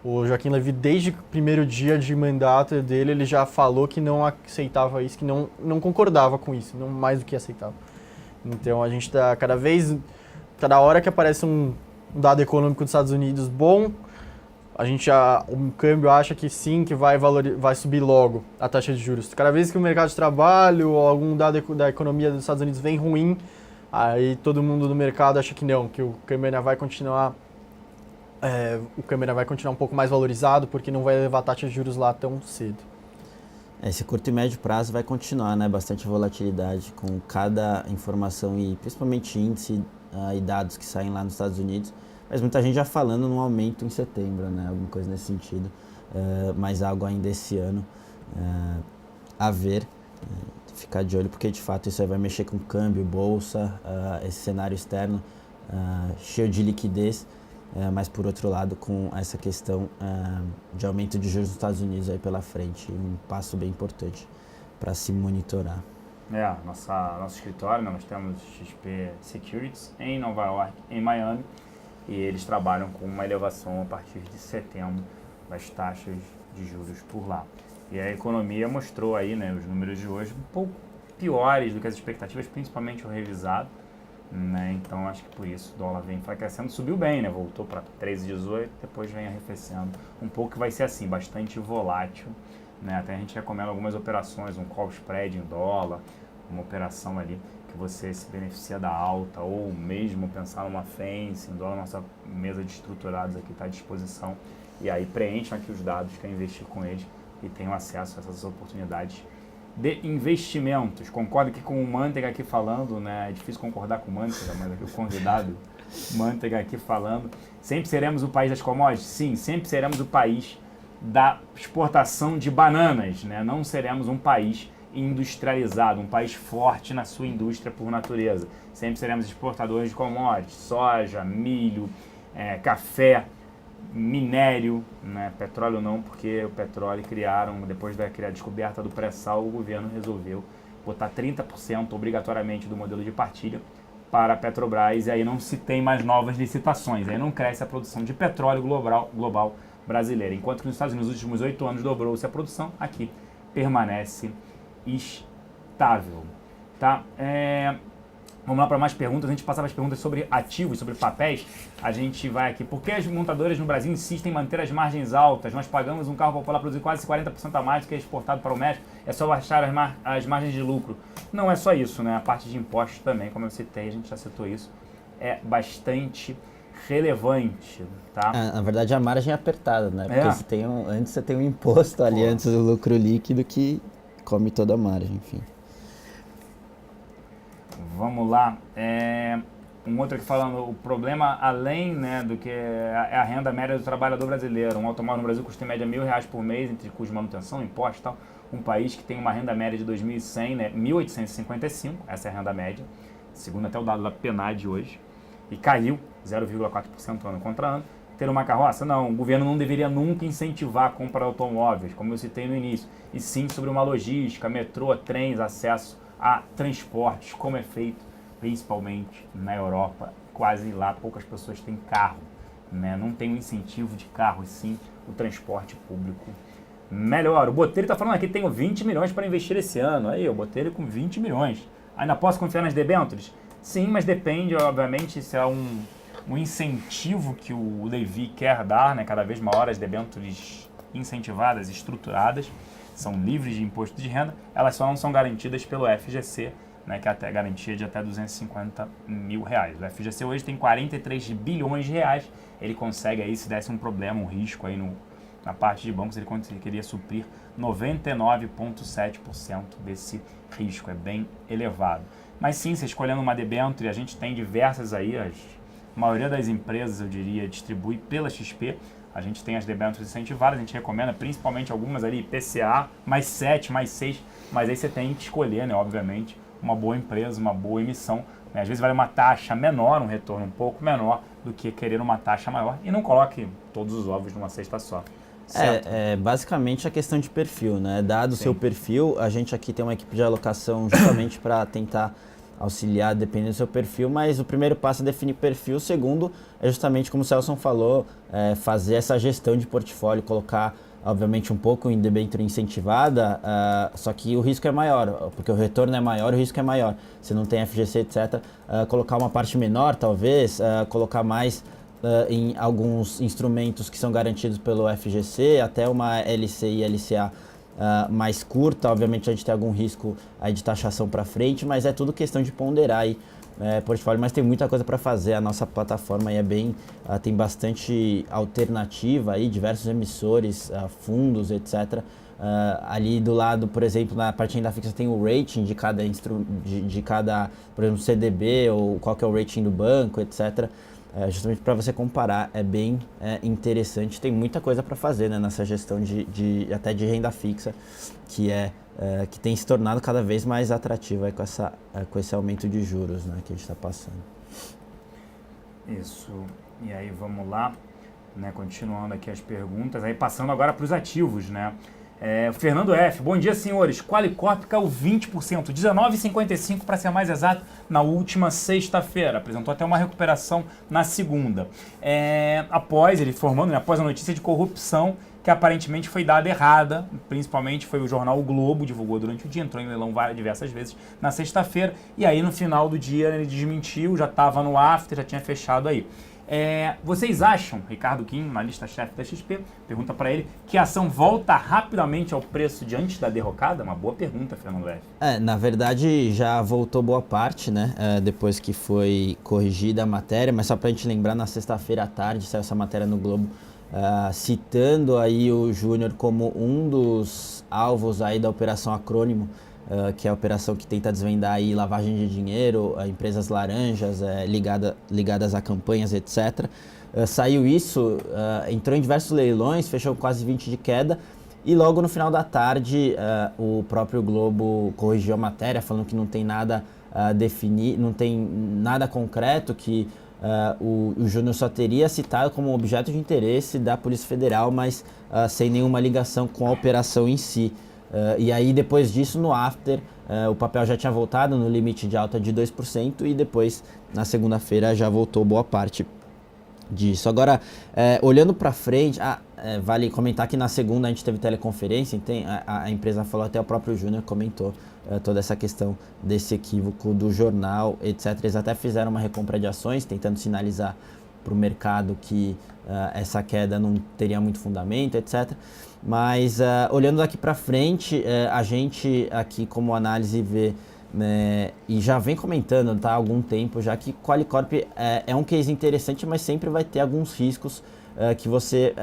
O Joaquim Levy, desde o primeiro dia de mandato dele, ele já falou que não aceitava isso, que não concordava com isso, não mais do que aceitava. Então a gente está cada hora que aparece um dado econômico dos Estados Unidos bom, o câmbio acha que sim, que vai subir logo a taxa de juros. Cada vez que o mercado de trabalho ou algum dado da economia dos Estados Unidos vem ruim, aí todo mundo do mercado acha que não, que o câmbio ainda vai continuar um pouco mais valorizado porque não vai levar a taxa de juros lá tão cedo. Esse curto e médio prazo vai continuar, né? Bastante volatilidade com cada informação e principalmente índice e dados que saem lá nos Estados Unidos. Mas muita gente já falando num aumento em setembro, né? Alguma coisa nesse sentido. Mas algo ainda esse ano a ver. Ficar de olho porque de fato isso aí vai mexer com câmbio, bolsa, esse cenário externo cheio de liquidez. Mas por outro lado, com essa questão de aumento de juros nos Estados Unidos aí pela frente, um passo bem importante para se monitorar. Nosso escritório, né, nós temos XP Securities em Nova York, em Miami, e eles trabalham com uma elevação a partir de setembro das taxas de juros por lá. E a economia mostrou aí, né, os números de hoje um pouco piores do que as expectativas, principalmente o revisado. Né? Então acho que por isso o dólar vem enfraquecendo, subiu bem, né? Voltou para 13,18, depois vem arrefecendo um pouco, que vai ser assim, bastante volátil, né? Até a gente recomenda algumas operações, um call spread em dólar, uma operação ali que você se beneficia da alta, ou mesmo pensar numa fence em dólar. Nossa mesa de estruturados aqui está à disposição, e aí preencham aqui os dados, quer investir com eles e tenham acesso a essas oportunidades de investimentos. Concordo aqui com o Manteiga aqui falando, né? É difícil concordar com o Manteiga, mas aqui o convidado Manteiga aqui falando. Sempre seremos o país das commodities? Sim, sempre seremos o país da exportação de bananas, né? Não seremos um país industrializado, um país forte na sua indústria por natureza. Sempre seremos exportadores de commodities, soja, milho, café, minério, né? Petróleo não, porque o petróleo criaram, depois da descoberta do pré-sal, o governo resolveu botar 30% obrigatoriamente do modelo de partilha para a Petrobras, e aí não se tem mais novas licitações, aí não cresce a produção de petróleo global brasileira. Enquanto que nos Estados Unidos, nos últimos 8 anos, dobrou-se a produção, aqui permanece estável. Tá? Vamos lá para mais perguntas. A gente passava as perguntas sobre ativos, sobre papéis. A gente vai aqui. Por que as montadoras no Brasil insistem em manter as margens altas? Nós pagamos um carro popular produzir quase 40% a mais do que é exportado para o México. É só baixar as margens de lucro. Não é só isso, né? A parte de impostos também, como eu citei, a gente já citou isso, é bastante relevante, tá? Na verdade, a margem é apertada, né? Porque antes você tem um imposto ali, antes do lucro líquido, que come toda a margem, enfim. Vamos lá. Um outro aqui falando, o problema, além, né, do que é a renda média do trabalhador brasileiro. Um automóvel no Brasil custa em média R$1.000 por mês, entre custos de manutenção, impostos e tal. Um país que tem uma renda média de 2.100, né, 1.855, essa é a renda média, segundo até o dado da PNAD hoje, e caiu 0,4% ano contra ano. Ter uma carroça? Não, o governo não deveria nunca incentivar a compra de automóveis, como eu citei no início, e sim sobre uma logística, metrô, trens, acesso a transportes, como é feito principalmente na Europa. Quase lá poucas pessoas têm carro, né? Não tem um incentivo de carro, e sim o transporte público melhor. O Botelho está falando aqui, tenho 20 milhões para investir esse ano. Aí, o Botelho com 20 milhões. Ainda posso confiar nas debêntures? Sim, mas depende, obviamente, se é um incentivo que o Levi quer dar, né? Cada vez maior as debêntures incentivadas, estruturadas, são livres de imposto de renda, elas só não são garantidas pelo FGC, né, que é até garantia de até R$250 mil. O FGC hoje tem 43 bilhões de reais, ele consegue aí, se desse um problema, um risco aí na parte de bancos, ele conseguiria suprir 99,7% desse risco, é bem elevado. Mas sim, você escolhendo uma debênture, a gente tem diversas aí, a maioria das empresas, eu diria, distribui pela XP. A gente tem as debêntures incentivadas, a gente recomenda principalmente algumas ali, IPCA, mais 7, mais 6, mas aí você tem que escolher, né, obviamente, uma boa empresa, uma boa emissão. Né? Às vezes vale uma taxa menor, um retorno um pouco menor do que querer uma taxa maior, e não coloque todos os ovos numa cesta só. Basicamente a questão de perfil, né? Dado o seu perfil, a gente aqui tem uma equipe de alocação justamente para tentar auxiliar dependendo do seu perfil, mas o primeiro passo é definir perfil, o segundo é justamente, como o Celson falou, fazer essa gestão de portfólio, colocar, obviamente, um pouco em debênture incentivada, só que o risco é maior, porque o retorno é maior, o risco é maior. Se não tem FGC, etc., colocar uma parte menor, talvez, colocar mais em alguns instrumentos que são garantidos pelo FGC, até uma LCI e LCA mais curta. Obviamente a gente tem algum risco aí de taxação para frente, mas é tudo questão de ponderar aí portfólio, mas tem muita coisa para fazer. A nossa plataforma aí é tem bastante alternativa aí, diversos emissores, fundos, etc. Ali do lado, por exemplo, na parte da renda fixa tem o rating de cada, por exemplo, CDB ou qual que é o rating do banco, etc. Justamente para você comparar, é bem interessante. Tem muita coisa para fazer, né, nessa gestão até de renda fixa, que tem se tornado cada vez mais atrativa aí com esse aumento de juros, né, que a gente está passando. Isso. E aí vamos lá, né, continuando aqui as perguntas, aí passando agora para os ativos, né? Fernando F. Bom dia, senhores. Qualicorp caiu 20%, 19,55% para ser mais exato, na última sexta-feira. Apresentou até uma recuperação na segunda. Após a notícia de corrupção que aparentemente foi dada errada, principalmente foi o jornal O Globo, divulgou durante o dia, entrou em leilão diversas vezes na sexta-feira, e aí no final do dia ele desmentiu, já estava no after, já tinha fechado aí. Vocês acham, Ricardo Kim, analista-chefe da XP, pergunta para ele, que a ação volta rapidamente ao preço de antes da derrocada? Uma boa pergunta, Fernando F. Na verdade já voltou boa parte, né, depois que foi corrigida a matéria, mas só para a gente lembrar, na sexta-feira à tarde saiu essa matéria no Globo, citando aí o Júnior como um dos alvos aí da Operação Acrônimo, que é a operação que tenta desvendar aí lavagem de dinheiro, empresas laranjas ligadas a campanhas, etc. saiu isso, entrou em diversos leilões, fechou quase 20 de queda, e logo no final da tarde o próprio Globo corrigiu a matéria, falando que não tem nada a definir, não tem nada concreto, que o Júnior só teria citado como objeto de interesse da Polícia Federal, mas sem nenhuma ligação com a operação em si. E aí depois disso, no after, o papel já tinha voltado no limite de alta de 2% e depois, na segunda-feira, já voltou boa parte disso. Agora, olhando para frente, vale comentar que na segunda a gente teve teleconferência, a empresa falou, até o próprio Júnior comentou toda essa questão desse equívoco do jornal, etc. Eles até fizeram uma recompra de ações, tentando sinalizar para o mercado que essa queda não teria muito fundamento, etc. Mas olhando daqui para frente, a gente aqui como análise vê, e já vem comentando há algum tempo já que Qualicorp é um case interessante, mas sempre vai ter alguns riscos que você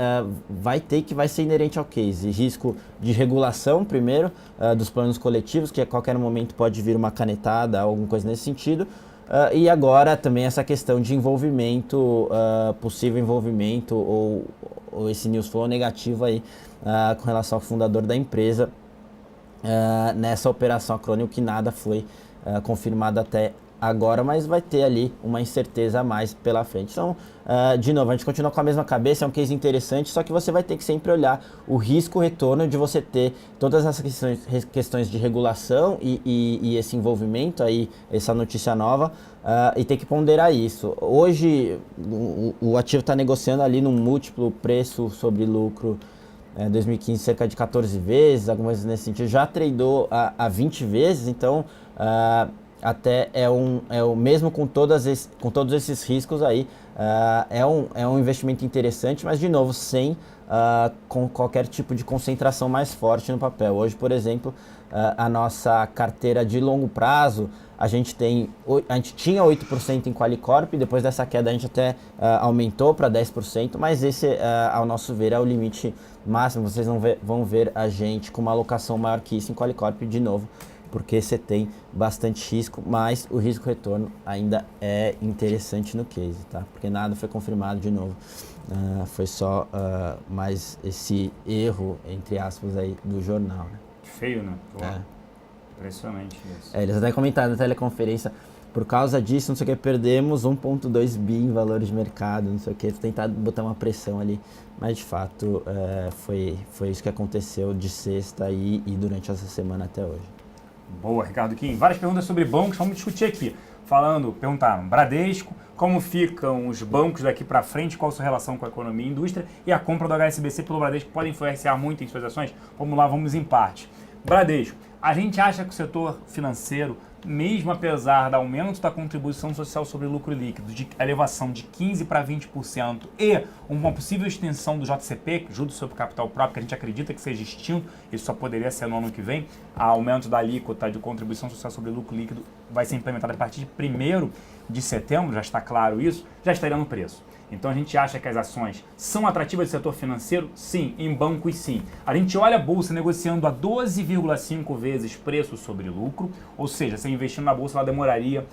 vai ter, que vai ser inerente ao case. Risco de regulação, primeiro, dos planos coletivos, que a qualquer momento pode vir uma canetada, alguma coisa nesse sentido. E agora também essa questão de envolvimento, possível envolvimento ou esse news flow negativo aí com relação ao fundador da empresa nessa operação Acrônimo, que nada foi confirmado até agora, mas vai ter ali uma incerteza a mais pela frente. Então, de novo, a gente continua com a mesma cabeça, é um case interessante, só que você vai ter que sempre olhar o risco-retorno de você ter todas essas questões de regulação e esse envolvimento aí, essa notícia nova, e ter que ponderar isso. Hoje, o ativo está negociando ali num múltiplo preço sobre lucro 2015 cerca de 14 vezes, algumas vezes nesse sentido, já tradou a 20 vezes, então até mesmo com todos esses riscos aí, é um investimento interessante, mas de novo, sem com qualquer tipo de concentração mais forte no papel. Hoje, por exemplo, a nossa carteira de longo prazo, a gente tinha 8% em Qualicorp, depois dessa queda a gente até aumentou para 10%, mas esse, ao nosso ver, é o limite máximo. Vocês vão ver a gente com uma alocação maior que isso em Qualicorp de novo, porque você tem bastante risco, mas o risco-retorno ainda é interessante no case, tá? Porque nada foi confirmado de novo, foi só mais esse erro, entre aspas, aí, do jornal, né? Feio, né? Impressionante isso. Eles até comentaram na teleconferência, por causa disso, não sei o que, perdemos 1,2 bi em valores de mercado, não sei o que, tentar botar uma pressão ali, mas de fato foi isso que aconteceu de sexta e durante essa semana até hoje. Boa, Ricardo Kim. Várias perguntas sobre bancos, vamos discutir aqui. Perguntaram, Bradesco, como ficam os bancos daqui para frente, qual a sua relação com a economia e indústria, e a compra do HSBC pelo Bradesco pode influenciar muito em suas ações? Vamos lá, vamos em parte. Bradesco, a gente acha que o setor financeiro, mesmo apesar do aumento da contribuição social sobre lucro líquido, de elevação de 15% para 20% e uma possível extensão do JCP, Juros sobre Capital Próprio, que a gente acredita que seja extinto, isso só poderia ser no ano que vem, o aumento da alíquota de contribuição social sobre lucro líquido vai ser implementado a partir de 1º de setembro, já está claro isso, já estaria no preço. Então a gente acha que as ações são atrativas do setor financeiro? Sim. Em bancos, sim. A gente olha a bolsa negociando a 12,5 vezes preço sobre lucro, ou seja, você investindo na bolsa, ela demoraria,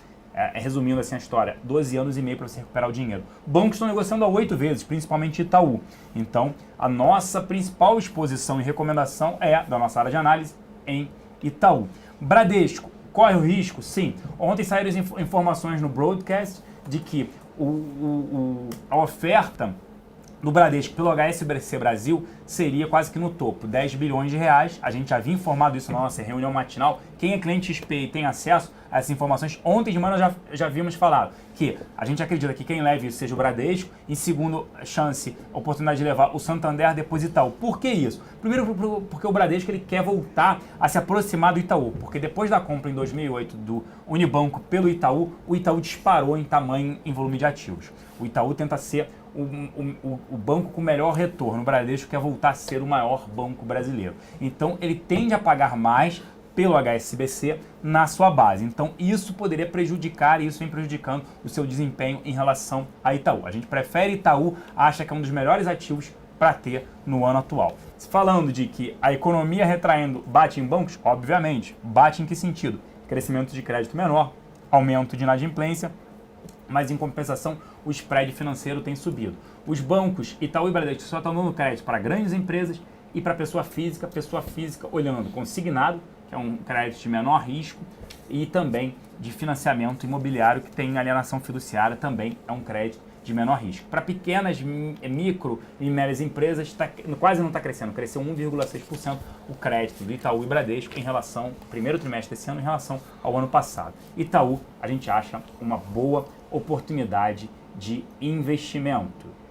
resumindo assim a história, 12 anos e meio para você recuperar o dinheiro. Bancos estão negociando a 8 vezes, principalmente Itaú. Então, a nossa principal exposição e recomendação da nossa área de análise em Itaú. Bradesco, corre o risco? Sim. Ontem saíram as informações no broadcast de que a oferta do Bradesco pelo HSBC Brasil seria quase que no topo, 10 bilhões de reais. A gente já havia informado isso na nossa reunião matinal. Quem é cliente XP e tem acesso a essas informações, ontem de manhã já havíamos falado que a gente acredita que quem leve isso seja o Bradesco, em segundo chance, oportunidade de levar o Santander, depois Itaú. Por que isso? Primeiro porque o Bradesco ele quer voltar a se aproximar do Itaú, porque depois da compra em 2008 do Unibanco pelo Itaú, o Itaú disparou em tamanho, em volume de ativos. O Itaú tenta ser o banco com melhor retorno. O Bradesco quer voltar a ser o maior banco brasileiro. Então, ele tende a pagar mais pelo HSBC na sua base. Então, isso poderia prejudicar, e isso vem prejudicando o seu desempenho em relação a Itaú. A gente prefere Itaú, acha que é um dos melhores ativos para ter no ano atual. Falando de que a economia retraindo bate em bancos, obviamente, bate em que sentido? Crescimento de crédito menor, aumento de inadimplência, mas em compensação o spread financeiro tem subido. Os bancos, Itaú e Bradesco, só estão dando crédito para grandes empresas e para pessoa física olhando consignado, que é um crédito de menor risco, e também de financiamento imobiliário, que tem alienação fiduciária, também é um crédito de menor risco. Para pequenas, micro e médias empresas, quase não está crescendo, cresceu 1,6% o crédito do Itaú e Bradesco em relação ao primeiro trimestre desse ano em relação ao ano passado. Itaú, a gente acha uma boa oportunidade de investimento.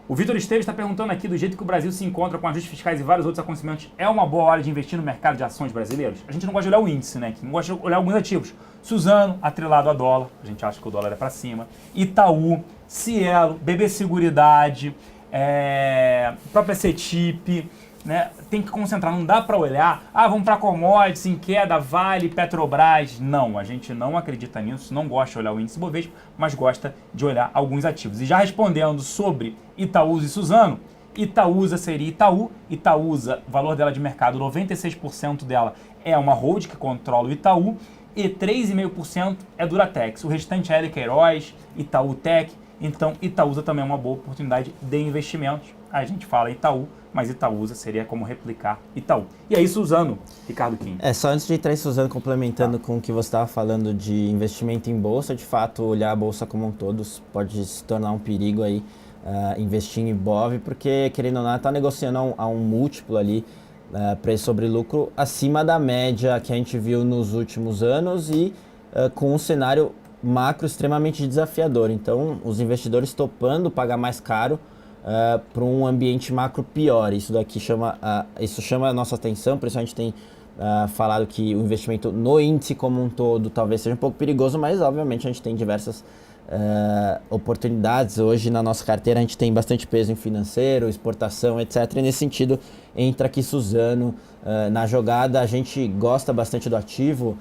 O Vitor Esteves está perguntando aqui, do jeito que o Brasil se encontra com ajustes fiscais e vários outros acontecimentos, é uma boa hora de investir no mercado de ações brasileiros? A gente não gosta de olhar o índice, né? Não gosta de olhar alguns ativos. Suzano, atrelado a dólar, a gente acha que o dólar é para cima. Itaú, Cielo, BB Seguridade, própria CETIP, né? Tem que concentrar, não dá para olhar, vamos para commodities, em queda, Vale, Petrobras. Não, a gente não acredita nisso, não gosta de olhar o índice Bovespa, mas gosta de olhar alguns ativos. E já respondendo sobre Itaúsa e Suzano, Itaúsa seria Itaú, Itaúsa, valor dela de mercado, 96% dela é uma hold que controla o Itaú, e 3,5% é Duratex. O restante é L Queiroz, Itaú Tech. Então, Itaúsa também é uma boa oportunidade de investimentos. A gente fala Itaú, mas Itaúsa seria como replicar Itaú. E aí, Suzano, Ricardo Kim. Só antes de entrar em Suzano, complementando com o que você estava falando de investimento em bolsa, de fato, olhar a bolsa como um todo pode se tornar um perigo aí, investir em Ibov, porque, querendo ou não, está negociando a um múltiplo ali, preço sobre lucro, acima da média que a gente viu nos últimos anos e com um cenário macro extremamente desafiador. Então, os investidores topando pagar mais caro para um ambiente macro pior. Isso chama a nossa atenção, por isso a gente tem falado que o investimento no índice como um todo talvez seja um pouco perigoso, mas obviamente a gente tem diversas oportunidades. Hoje na nossa carteira a gente tem bastante peso em financeiro, exportação, etc. E nesse sentido entra aqui Suzano na jogada. A gente gosta bastante do ativo,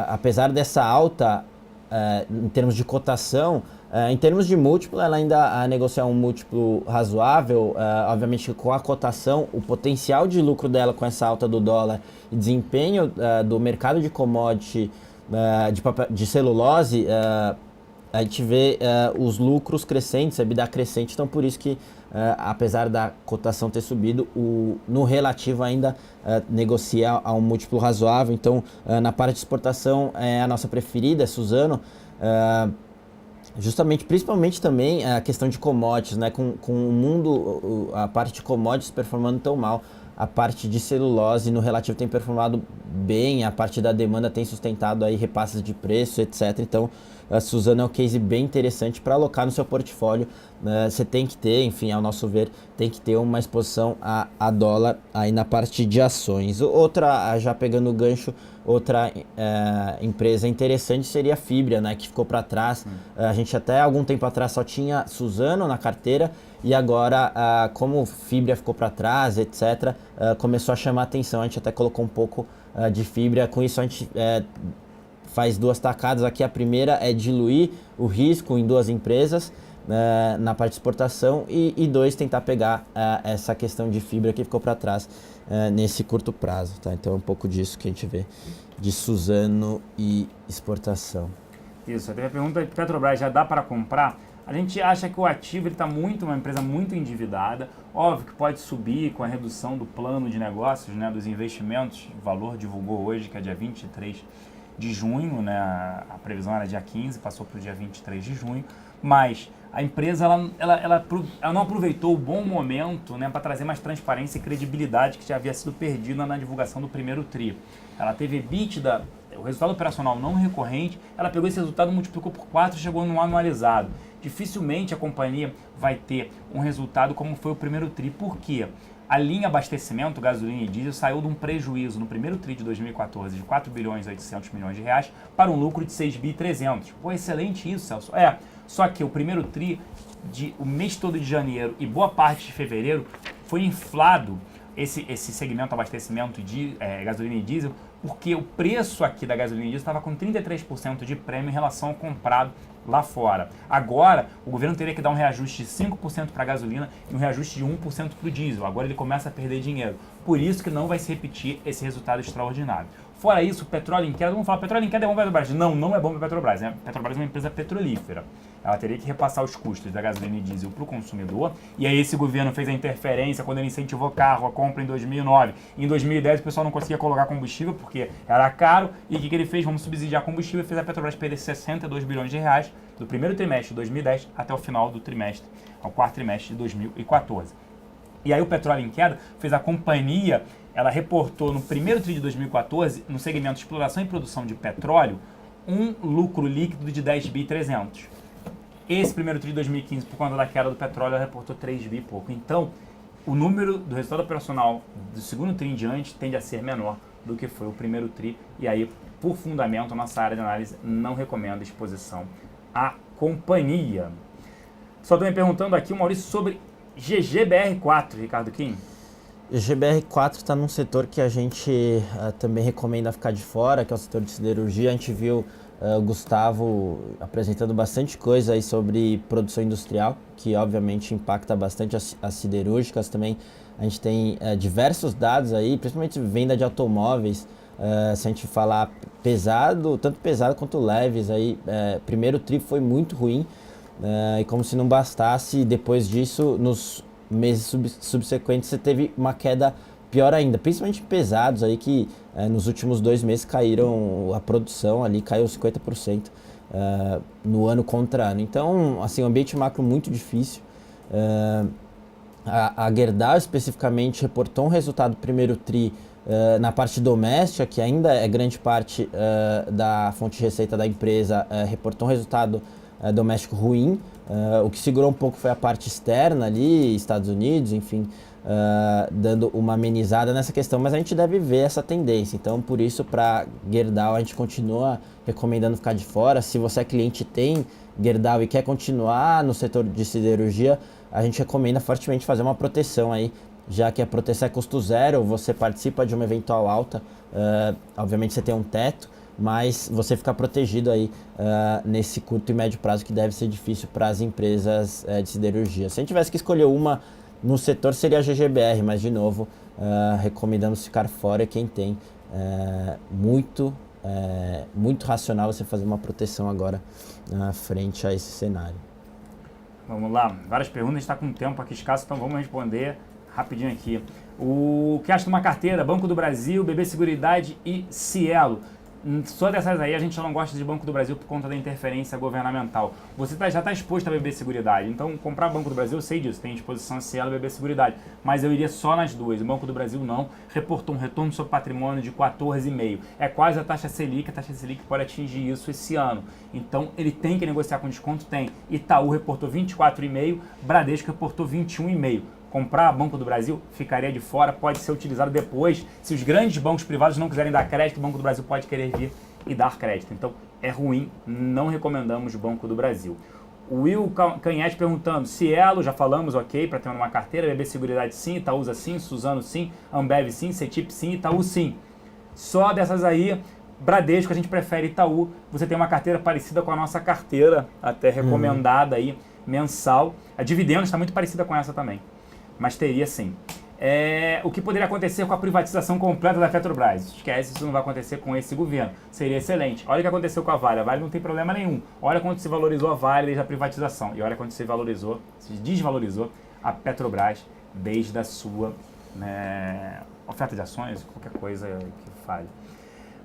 apesar dessa alta em termos de cotação. Em termos de múltiplo, ela ainda negocia um múltiplo razoável. Obviamente, com a cotação, o potencial de lucro dela com essa alta do dólar e desempenho do mercado de commodity de celulose, a gente vê os lucros crescentes, a EBITDA crescente. Então, por isso que, apesar da cotação ter subido, no relativo ainda negocia a um múltiplo razoável. Então, na parte de exportação, é a nossa preferida, é Suzano. Justamente, principalmente também a questão de commodities, né? Com o mundo, a parte de commodities performando tão mal, a parte de celulose no relativo tem performado bem, a parte da demanda tem sustentado aí repasses de preço, etc. Então, a Suzano é um case bem interessante para alocar no seu portfólio. Você tem que ter, enfim, ao nosso ver, tem que ter uma exposição a dólar aí na parte de ações. Outra, já pegando o gancho, outra empresa interessante seria a Fibria, né, que ficou para trás. A gente até algum tempo atrás só tinha Suzano na carteira e agora, como Fibria ficou para trás, etc., começou a chamar a atenção. A gente até colocou um pouco de Fibria. Com isso a gente faz duas tacadas aqui. A primeira é diluir o risco em duas empresas na parte de exportação e dois, tentar pegar essa questão de Fibria que ficou para trás nesse curto prazo. Tá? Então é um pouco disso que a gente vê de Suzano e exportação. Isso, teve a pergunta de Petrobras, já dá para comprar? A gente acha que o ativo está uma empresa muito endividada. Óbvio que pode subir com a redução do plano de negócios, né, dos investimentos. O valor divulgou hoje, que é dia 23 de junho, né, a previsão era dia 15, passou para o dia 23 de junho. Mas a empresa ela não aproveitou o bom momento, né, para trazer mais transparência e credibilidade que já havia sido perdida na divulgação do primeiro TRI. Ela teve EBITDA, o resultado operacional não recorrente, ela pegou esse resultado, multiplicou por 4 e chegou no anualizado. Dificilmente a companhia vai ter um resultado como foi o primeiro TRI. Por quê? A linha abastecimento, gasolina e diesel, saiu de um prejuízo no primeiro TRI de 2014 de 4 bilhões e 800 milhões de reais para um lucro de 6 bi 300. Pô, excelente isso, Celso. Só que o primeiro TRI, o mês todo de janeiro e boa parte de fevereiro, foi inflado esse segmento abastecimento de gasolina e diesel, porque o preço aqui da gasolina e diesel estava com 33% de prêmio em relação ao comprado lá fora. Agora, o governo teria que dar um reajuste de 5% para a gasolina e um reajuste de 1% para o diesel. Agora ele começa a perder dinheiro. Por isso que não vai se repetir esse resultado extraordinário. Fora isso, o petróleo em queda, vamos falar, petróleo em queda é bom para a Petrobras. Não, não é bom para a Petrobras. Né? A Petrobras é uma empresa petrolífera. Ela teria que repassar os custos da gasolina e diesel para o consumidor. E aí esse governo fez a interferência quando ele incentivou carro, a compra em 2009. Em 2010 o pessoal não conseguia colocar combustível porque era caro. E o que ele fez? Vamos subsidiar combustível e fez a Petrobras perder 62 bilhões de reais do primeiro trimestre de 2010 até o final do trimestre, ao quarto trimestre de 2014. E aí o petróleo em queda fez a companhia, ela reportou no primeiro tri de 2014, no segmento de exploração e produção de petróleo, um lucro líquido de 10 bi 300. Esse primeiro tri de 2015, por conta da queda do petróleo, ela reportou 3 bi e pouco. Então, o número do resultado operacional do segundo tri em diante tende a ser menor do que foi o primeiro tri. E aí, por fundamento, nossa área de análise não recomenda exposição à companhia. Só estou me perguntando aqui, o Maurício, sobre GGBR4, Ricardo Kim. GBR4 está num setor que a gente também recomenda ficar de fora, que é o setor de siderurgia. A gente viu o Gustavo apresentando bastante coisa aí sobre produção industrial, que obviamente impacta bastante as siderúrgicas. Também a gente tem diversos dados aí, principalmente venda de automóveis. Se a gente falar pesado, tanto pesado quanto leves, aí, primeiro tri foi muito ruim. E como se não bastasse, depois disso, nos meses subsequentes, você teve uma queda pior ainda, principalmente pesados aí que nos últimos 2 meses caíram, a produção ali caiu 50% no ano contra ano. Então, assim, um ambiente macro muito difícil. A Gerdau especificamente reportou um resultado do primeiro tri na parte doméstica, que ainda é grande parte da fonte de receita da empresa, reportou um resultado doméstico ruim. O que segurou um pouco foi a parte externa ali, Estados Unidos, enfim, dando uma amenizada nessa questão, mas a gente deve ver essa tendência. Então, por isso, para Gerdau, a gente continua recomendando ficar de fora. Se você é cliente tem Gerdau e quer continuar no setor de siderurgia, a gente recomenda fortemente fazer uma proteção aí, já que a proteção é custo zero, você participa de uma eventual alta, obviamente você tem um teto, mas você fica protegido aí nesse curto e médio prazo, que deve ser difícil para as empresas de siderurgia. Se a gente tivesse que escolher uma no setor, seria a GGBR, mas de novo, recomendamos ficar fora. Quem tem muito racional você fazer uma proteção agora frente a esse cenário. Vamos lá, várias perguntas, a gente está com tempo aqui escasso, então vamos responder rapidinho aqui. O que acha de uma carteira? Banco do Brasil, BB Seguridade e Cielo. Só dessas aí a gente não gosta de Banco do Brasil por conta da interferência governamental. Você já está exposto a BB Seguridade, então comprar Banco do Brasil, eu sei disso, tem exposição a Cielo e BB Seguridade, mas eu iria só nas duas. O Banco do Brasil não, reportou um retorno sobre patrimônio de 14,5%. É quase a taxa Selic pode atingir isso esse ano. Então ele tem que negociar com desconto? Tem. Itaú reportou 24,5%, Bradesco reportou 21,5%. Comprar Banco do Brasil ficaria de fora, pode ser utilizado depois. Se os grandes bancos privados não quiserem dar crédito, o Banco do Brasil pode querer vir e dar crédito. Então é ruim, não recomendamos o Banco do Brasil. O Will Canhete perguntando, Cielo, já falamos, ok, para ter uma carteira, BB Seguridade sim, Itaúsa sim, Suzano sim, Ambev sim, Cetip sim, Itaú sim. Só dessas aí, Bradesco, a gente prefere Itaú. Você tem uma carteira parecida com a nossa carteira, até recomendada aí, mensal. A dividendos está muito parecida com essa também. Mas teria sim. O que poderia acontecer com a privatização completa da Petrobras? Esquece, isso não vai acontecer com esse governo. Seria excelente. Olha o que aconteceu com a Vale. A Vale não tem problema nenhum. Olha quanto se valorizou a Vale desde a privatização. E olha quanto se desvalorizou a Petrobras desde a sua oferta de ações, qualquer coisa que fale.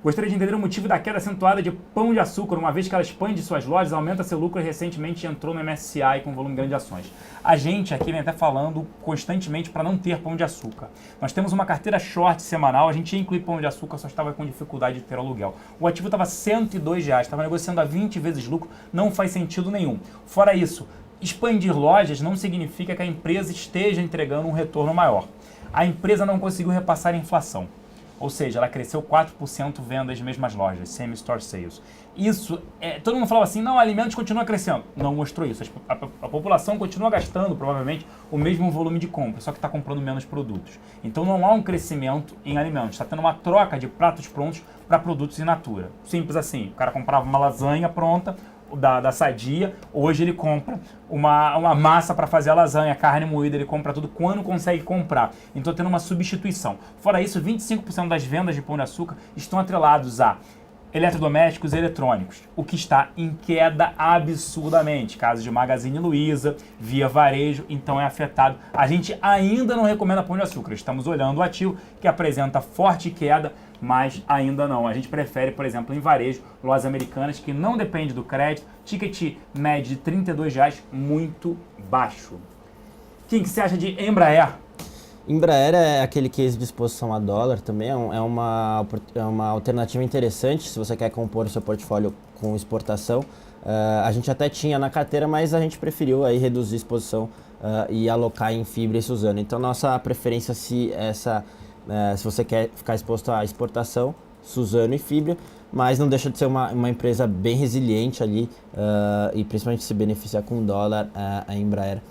Gostaria de entender o motivo da queda acentuada de Pão de Açúcar, uma vez que ela expande suas lojas, aumenta seu lucro e recentemente entrou no MSCI com volume grande de ações. A gente aqui vem até falando constantemente para não ter Pão de Açúcar. Nós temos uma carteira short semanal, a gente ia incluir Pão de Açúcar, só estava com dificuldade de ter aluguel. O ativo estava R$ 102, estava negociando a 20 vezes lucro, não faz sentido nenhum. Fora isso, expandir lojas não significa que a empresa esteja entregando um retorno maior. A empresa não conseguiu repassar a inflação. Ou seja, ela cresceu 4% vendo as mesmas lojas, same-store sales. Isso, todo mundo falava assim, não, alimentos continua crescendo. Não mostrou isso. A população continua gastando, provavelmente, o mesmo volume de compra, só que está comprando menos produtos. Então não há um crescimento em alimentos. Está tendo uma troca de pratos prontos para produtos in natura. Simples assim. O cara comprava uma lasanha pronta, da Sadia, hoje ele compra uma massa para fazer a lasanha, carne moída, ele compra tudo quando consegue comprar. Então tendo uma substituição. Fora isso, 25% das vendas de Pão de Açúcar estão atrelados a eletrodomésticos e eletrônicos, o que está em queda absurdamente. Caso de Magazine Luiza, Via Varejo, então é afetado. A gente ainda não recomenda Pão de Açúcar, estamos olhando o ativo que apresenta forte queda, mas ainda não. A gente prefere, por exemplo, em varejo, lojas americanas que não depende do crédito, ticket médio de R$ 32,00, muito baixo. Kim, o que você acha de Embraer? Embraer é aquele case de exposição a dólar também, é uma alternativa interessante se você quer compor o seu portfólio com exportação. A gente até tinha na carteira, mas a gente preferiu aí reduzir a exposição e alocar em fibra e Suzano. Então nossa preferência se você quer ficar exposto à exportação, Suzano e fibra, mas não deixa de ser uma empresa bem resiliente ali e principalmente se beneficiar com o dólar, a Embraer.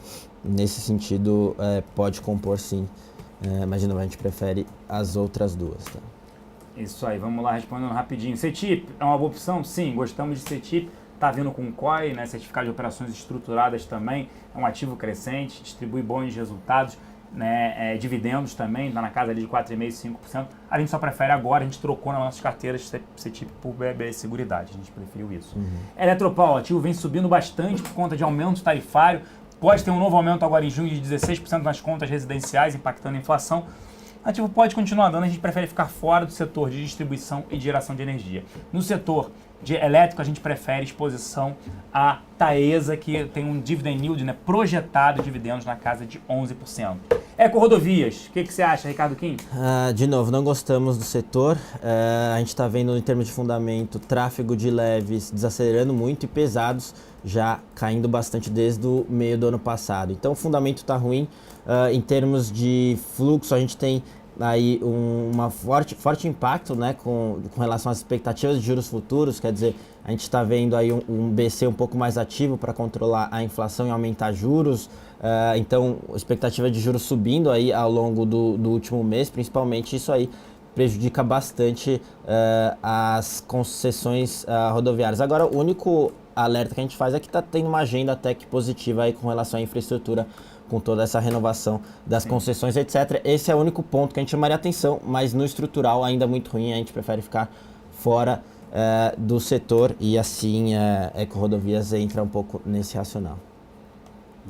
Nesse sentido, pode compor sim, mas de novo a gente prefere as outras duas. Tá? Isso aí, vamos lá respondendo rapidinho. CETIP é uma boa opção? Sim, gostamos de CETIP. Está vindo com COI, né, certificado de operações estruturadas também, é um ativo crescente, distribui bons resultados, né, dividendos também, está na casa ali de 4,5%, 5%. A gente só prefere agora, a gente trocou nas nossas carteiras CETIP por BB Seguridade, a gente preferiu isso. Eletropaulo, o ativo vem subindo bastante por conta de aumento tarifário. Pode ter um novo aumento agora em junho de 16% nas contas residenciais, impactando a inflação. O ativo pode continuar dando, a gente prefere ficar fora do setor de distribuição e de geração de energia. No setor de elétrico, a gente prefere exposição à Taesa, que tem um dividend yield, né, projetado de dividendos na casa de 11%. Eco-Rodovias, o que você acha, Ricardo Kim? De novo, não gostamos do setor. A gente está vendo, em termos de fundamento, tráfego de leves desacelerando muito e pesados já caindo bastante desde o meio do ano passado. Então o fundamento está ruim. Em termos de fluxo, a gente tem aí um forte impacto, né, com relação às expectativas de juros futuros. Quer dizer, a gente está vendo aí um BC um pouco mais ativo para controlar a inflação e aumentar juros. Então, expectativa de juros subindo aí ao longo do último mês, principalmente. Isso aí prejudica bastante as concessões rodoviárias. Agora, o único alerta que a gente faz é que está tendo uma agenda até que positiva aí com relação à infraestrutura, com toda essa renovação das concessões, etc. Esse é o único ponto que a gente chamaria atenção, mas no estrutural ainda muito ruim, a gente prefere ficar fora do setor e assim Eco-Rodovias entra um pouco nesse racional.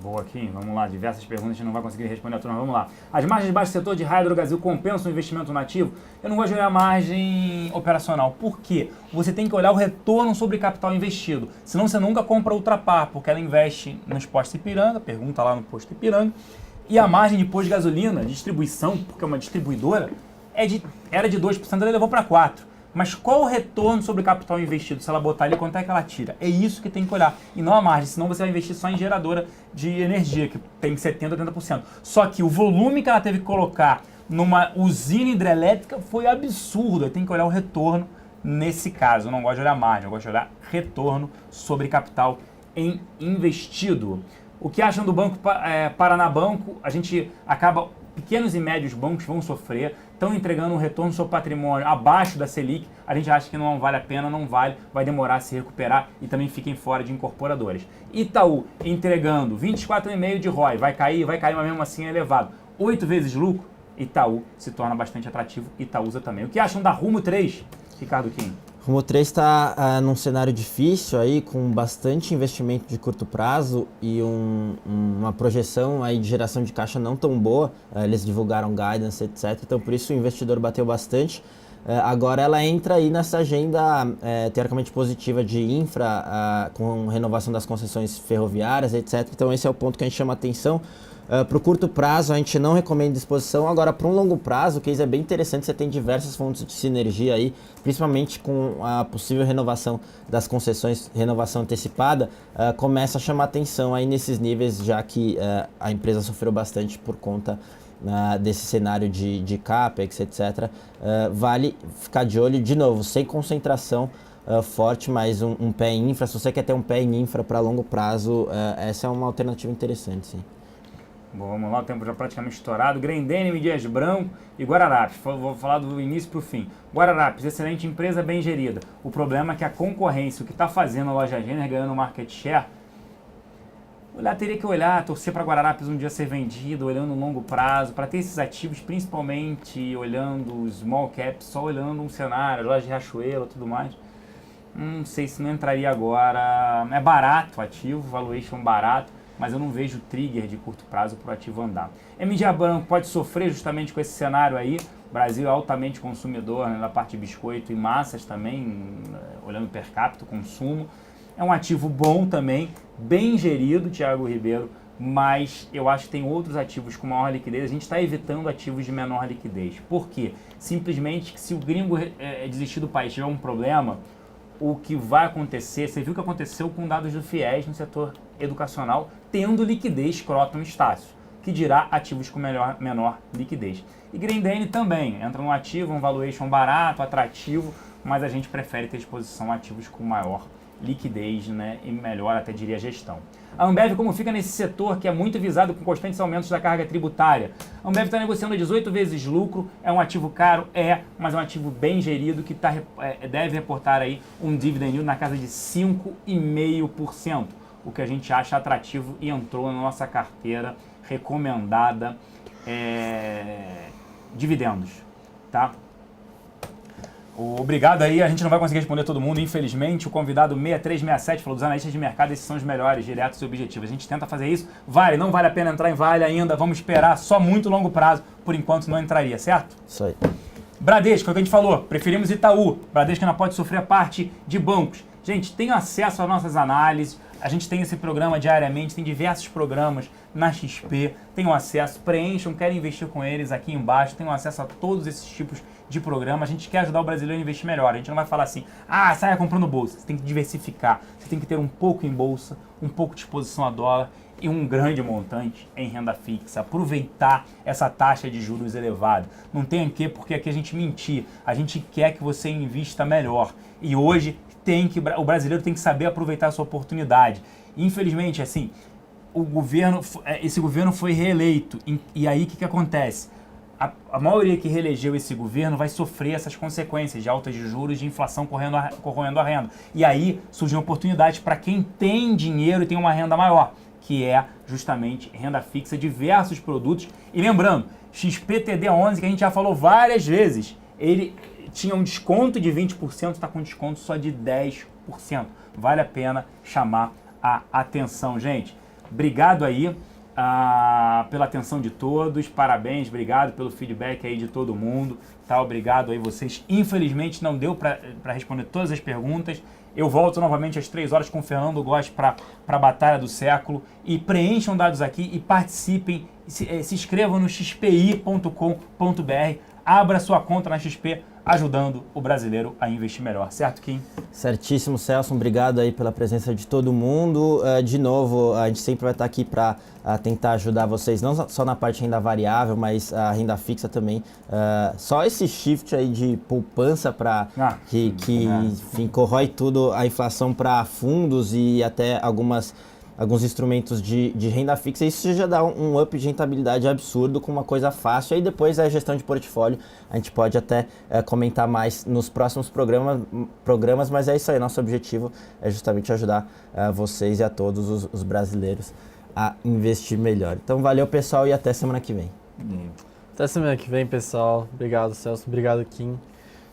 Boa, Kim. Vamos lá. Diversas perguntas, a gente não vai conseguir responder a turma. Vamos lá. As margens de baixo setor de raio do Brasil compensam o investimento nativo? Eu não gosto de olhar a margem operacional. Por quê? Você tem que olhar o retorno sobre capital investido. Senão você nunca compra Ultrapar, porque ela investe nos postos Ipiranga, pergunta lá no posto Ipiranga. E a margem de posto de gasolina, distribuição, porque é uma distribuidora, era de 2%, ela levou para 4%. Mas qual o retorno sobre o capital investido? Se ela botar ali, quanto é que ela tira? É isso que tem que olhar. E não a margem, senão você vai investir só em geradora de energia, que tem 70%, 80%. Só que o volume que ela teve que colocar numa usina hidrelétrica foi absurdo. Tem que olhar o retorno nesse caso. Eu não gosto de olhar margem, eu gosto de olhar retorno sobre capital investido. O que acham do Banco Paraná Banco? A gente acaba... Pequenos e médios bancos vão sofrer, estão entregando um retorno do seu patrimônio abaixo da Selic. A gente acha que não vale a pena, não vale, vai demorar a se recuperar e também fiquem fora de incorporadoras. Itaú entregando 24,5% de ROI, vai cair, mas mesmo assim é elevado. 8 vezes lucro, Itaú se torna bastante atrativo, Itaúsa também. O que acham da Rumo 3, Ricardo Kim? Rumo 3 está num cenário difícil aí, com bastante investimento de curto prazo e uma projeção aí de geração de caixa não tão boa. Eles divulgaram guidance, etc. Então por isso o investidor bateu bastante. Agora ela entra aí nessa agenda teoricamente positiva de infra, com renovação das concessões ferroviárias, etc. Então esse é o ponto que a gente chama atenção. Para o curto prazo, a gente não recomenda exposição. Agora, para um longo prazo, o case é bem interessante. Você tem diversas fontes de sinergia aí, principalmente com a possível renovação das concessões, renovação antecipada, começa a chamar atenção aí nesses níveis, já que a empresa sofreu bastante por conta desse cenário de CAPEX, etc. Vale ficar de olho, de novo, sem concentração forte, mas um pé em infra. Se você quer ter um pé em infra para longo prazo, essa é uma alternativa interessante, sim. Bom, vamos lá, o tempo já praticamente estourado. Grendene, Dias Branco e Guararapes. Vou falar do início para o fim. Guararapes, excelente empresa, bem gerida. O problema é que a concorrência, o que está fazendo a loja Renner ganhando market share, teria que olhar, torcer para Guararapes um dia ser vendido, olhando no longo prazo, para ter esses ativos, principalmente olhando os small caps, só olhando um cenário, loja de Riachuelo e tudo mais. Não sei se não entraria agora. É barato o ativo, valuation barato, mas eu não vejo trigger de curto prazo para o ativo andar. MG Branco pode sofrer justamente com esse cenário aí. O Brasil é altamente consumidor, né, da parte de biscoito e massas também, olhando per capita, consumo. É um ativo bom também, bem gerido, Thiago Ribeiro, mas eu acho que tem outros ativos com maior liquidez. A gente está evitando ativos de menor liquidez. Por quê? Simplesmente que se o gringo desistir do país tiver um problema, o que vai acontecer, você viu o que aconteceu com dados do FIES no setor educacional, tendo liquidez Croton Estácio, que dirá ativos com menor liquidez. E Grendene também, entra num ativo, um valuation barato, atrativo, mas a gente prefere ter exposição a ativos com maior liquidez, né, e melhor até diria gestão. A Ambev, como fica nesse setor que é muito visado com constantes aumentos da carga tributária? A Ambev está negociando 18 vezes lucro, é um ativo caro, mas é um ativo bem gerido que deve reportar aí um dividend yield na casa de 5,5%, o que a gente acha atrativo e entrou na nossa carteira recomendada dividendos, tá? Obrigado aí, a gente não vai conseguir responder todo mundo, infelizmente. O convidado 6367 falou dos analistas de mercado, esses são os melhores, diretos e objetivos. A gente tenta fazer isso, não vale a pena entrar em Vale ainda, vamos esperar, só muito longo prazo, por enquanto não entraria, certo? Isso aí. Bradesco, é o que a gente falou, preferimos Itaú, Bradesco ainda pode sofrer a parte de bancos. Gente, tenha acesso às nossas análises, a gente tem esse programa diariamente, tem diversos programas na XP, tenham acesso, preencham, querem investir com eles aqui embaixo, tenham acesso a todos esses tipos de programa. A gente quer ajudar o brasileiro a investir melhor, a gente não vai falar assim, saia comprando bolsa, você tem que diversificar, você tem que ter um pouco em bolsa, um pouco de exposição a dólar e um grande montante em renda fixa, aproveitar essa taxa de juros elevada. Não tem que, porque aqui a gente mentir, a gente quer que você invista melhor e hoje o brasileiro tem que saber aproveitar essa oportunidade. Infelizmente, assim, esse governo foi reeleito e aí o que acontece? A maioria que reelegeu esse governo vai sofrer essas consequências de altas de juros, de inflação corroendo a renda. E aí surgem oportunidades para quem tem dinheiro e tem uma renda maior, que é justamente renda fixa, diversos produtos. E lembrando, XPTD11, que a gente já falou várias vezes, ele tinha um desconto de 20%, está com desconto só de 10%. Vale a pena chamar a atenção, gente. Obrigado aí pela atenção de todos, parabéns, obrigado pelo feedback aí de todo mundo, tá? Obrigado aí vocês. Infelizmente não deu para responder todas as perguntas. Eu volto novamente às 3 horas com o Fernando Góes para a Batalha do Século. E preencham dados aqui e participem, se inscrevam no xpi.com.br, abra sua conta na XP, ajudando o brasileiro a investir melhor. Certo, Kim? Certíssimo, Celso. Obrigado aí pela presença de todo mundo. De novo, a gente sempre vai estar aqui para tentar ajudar vocês, não só na parte renda variável, mas a renda fixa também. Só esse shift aí de poupança que enfim, corrói tudo, a inflação para fundos e até alguns instrumentos de renda fixa, isso já dá um up de rentabilidade absurdo com uma coisa fácil. Aí depois a gestão de portfólio, a gente pode até comentar mais nos próximos programas, mas é isso aí, nosso objetivo é justamente ajudar vocês e a todos os brasileiros a investir melhor. Então valeu, pessoal, e até semana que vem. Até semana que vem, pessoal. Obrigado, Celso. Obrigado, Kim.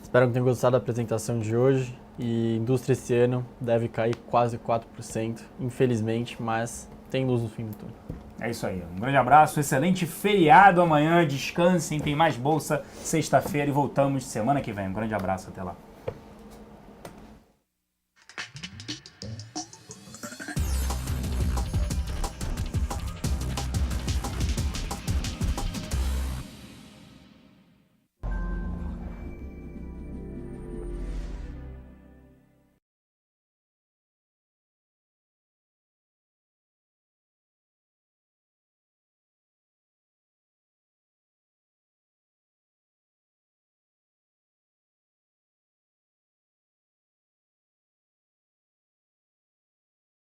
Espero que tenham gostado da apresentação de hoje. E indústria esse ano deve cair quase 4%, infelizmente, mas tem luz no fim do túnel. É isso aí. Um grande abraço, excelente feriado amanhã, descansem, tem mais bolsa sexta-feira e voltamos semana que vem. Um grande abraço, até lá.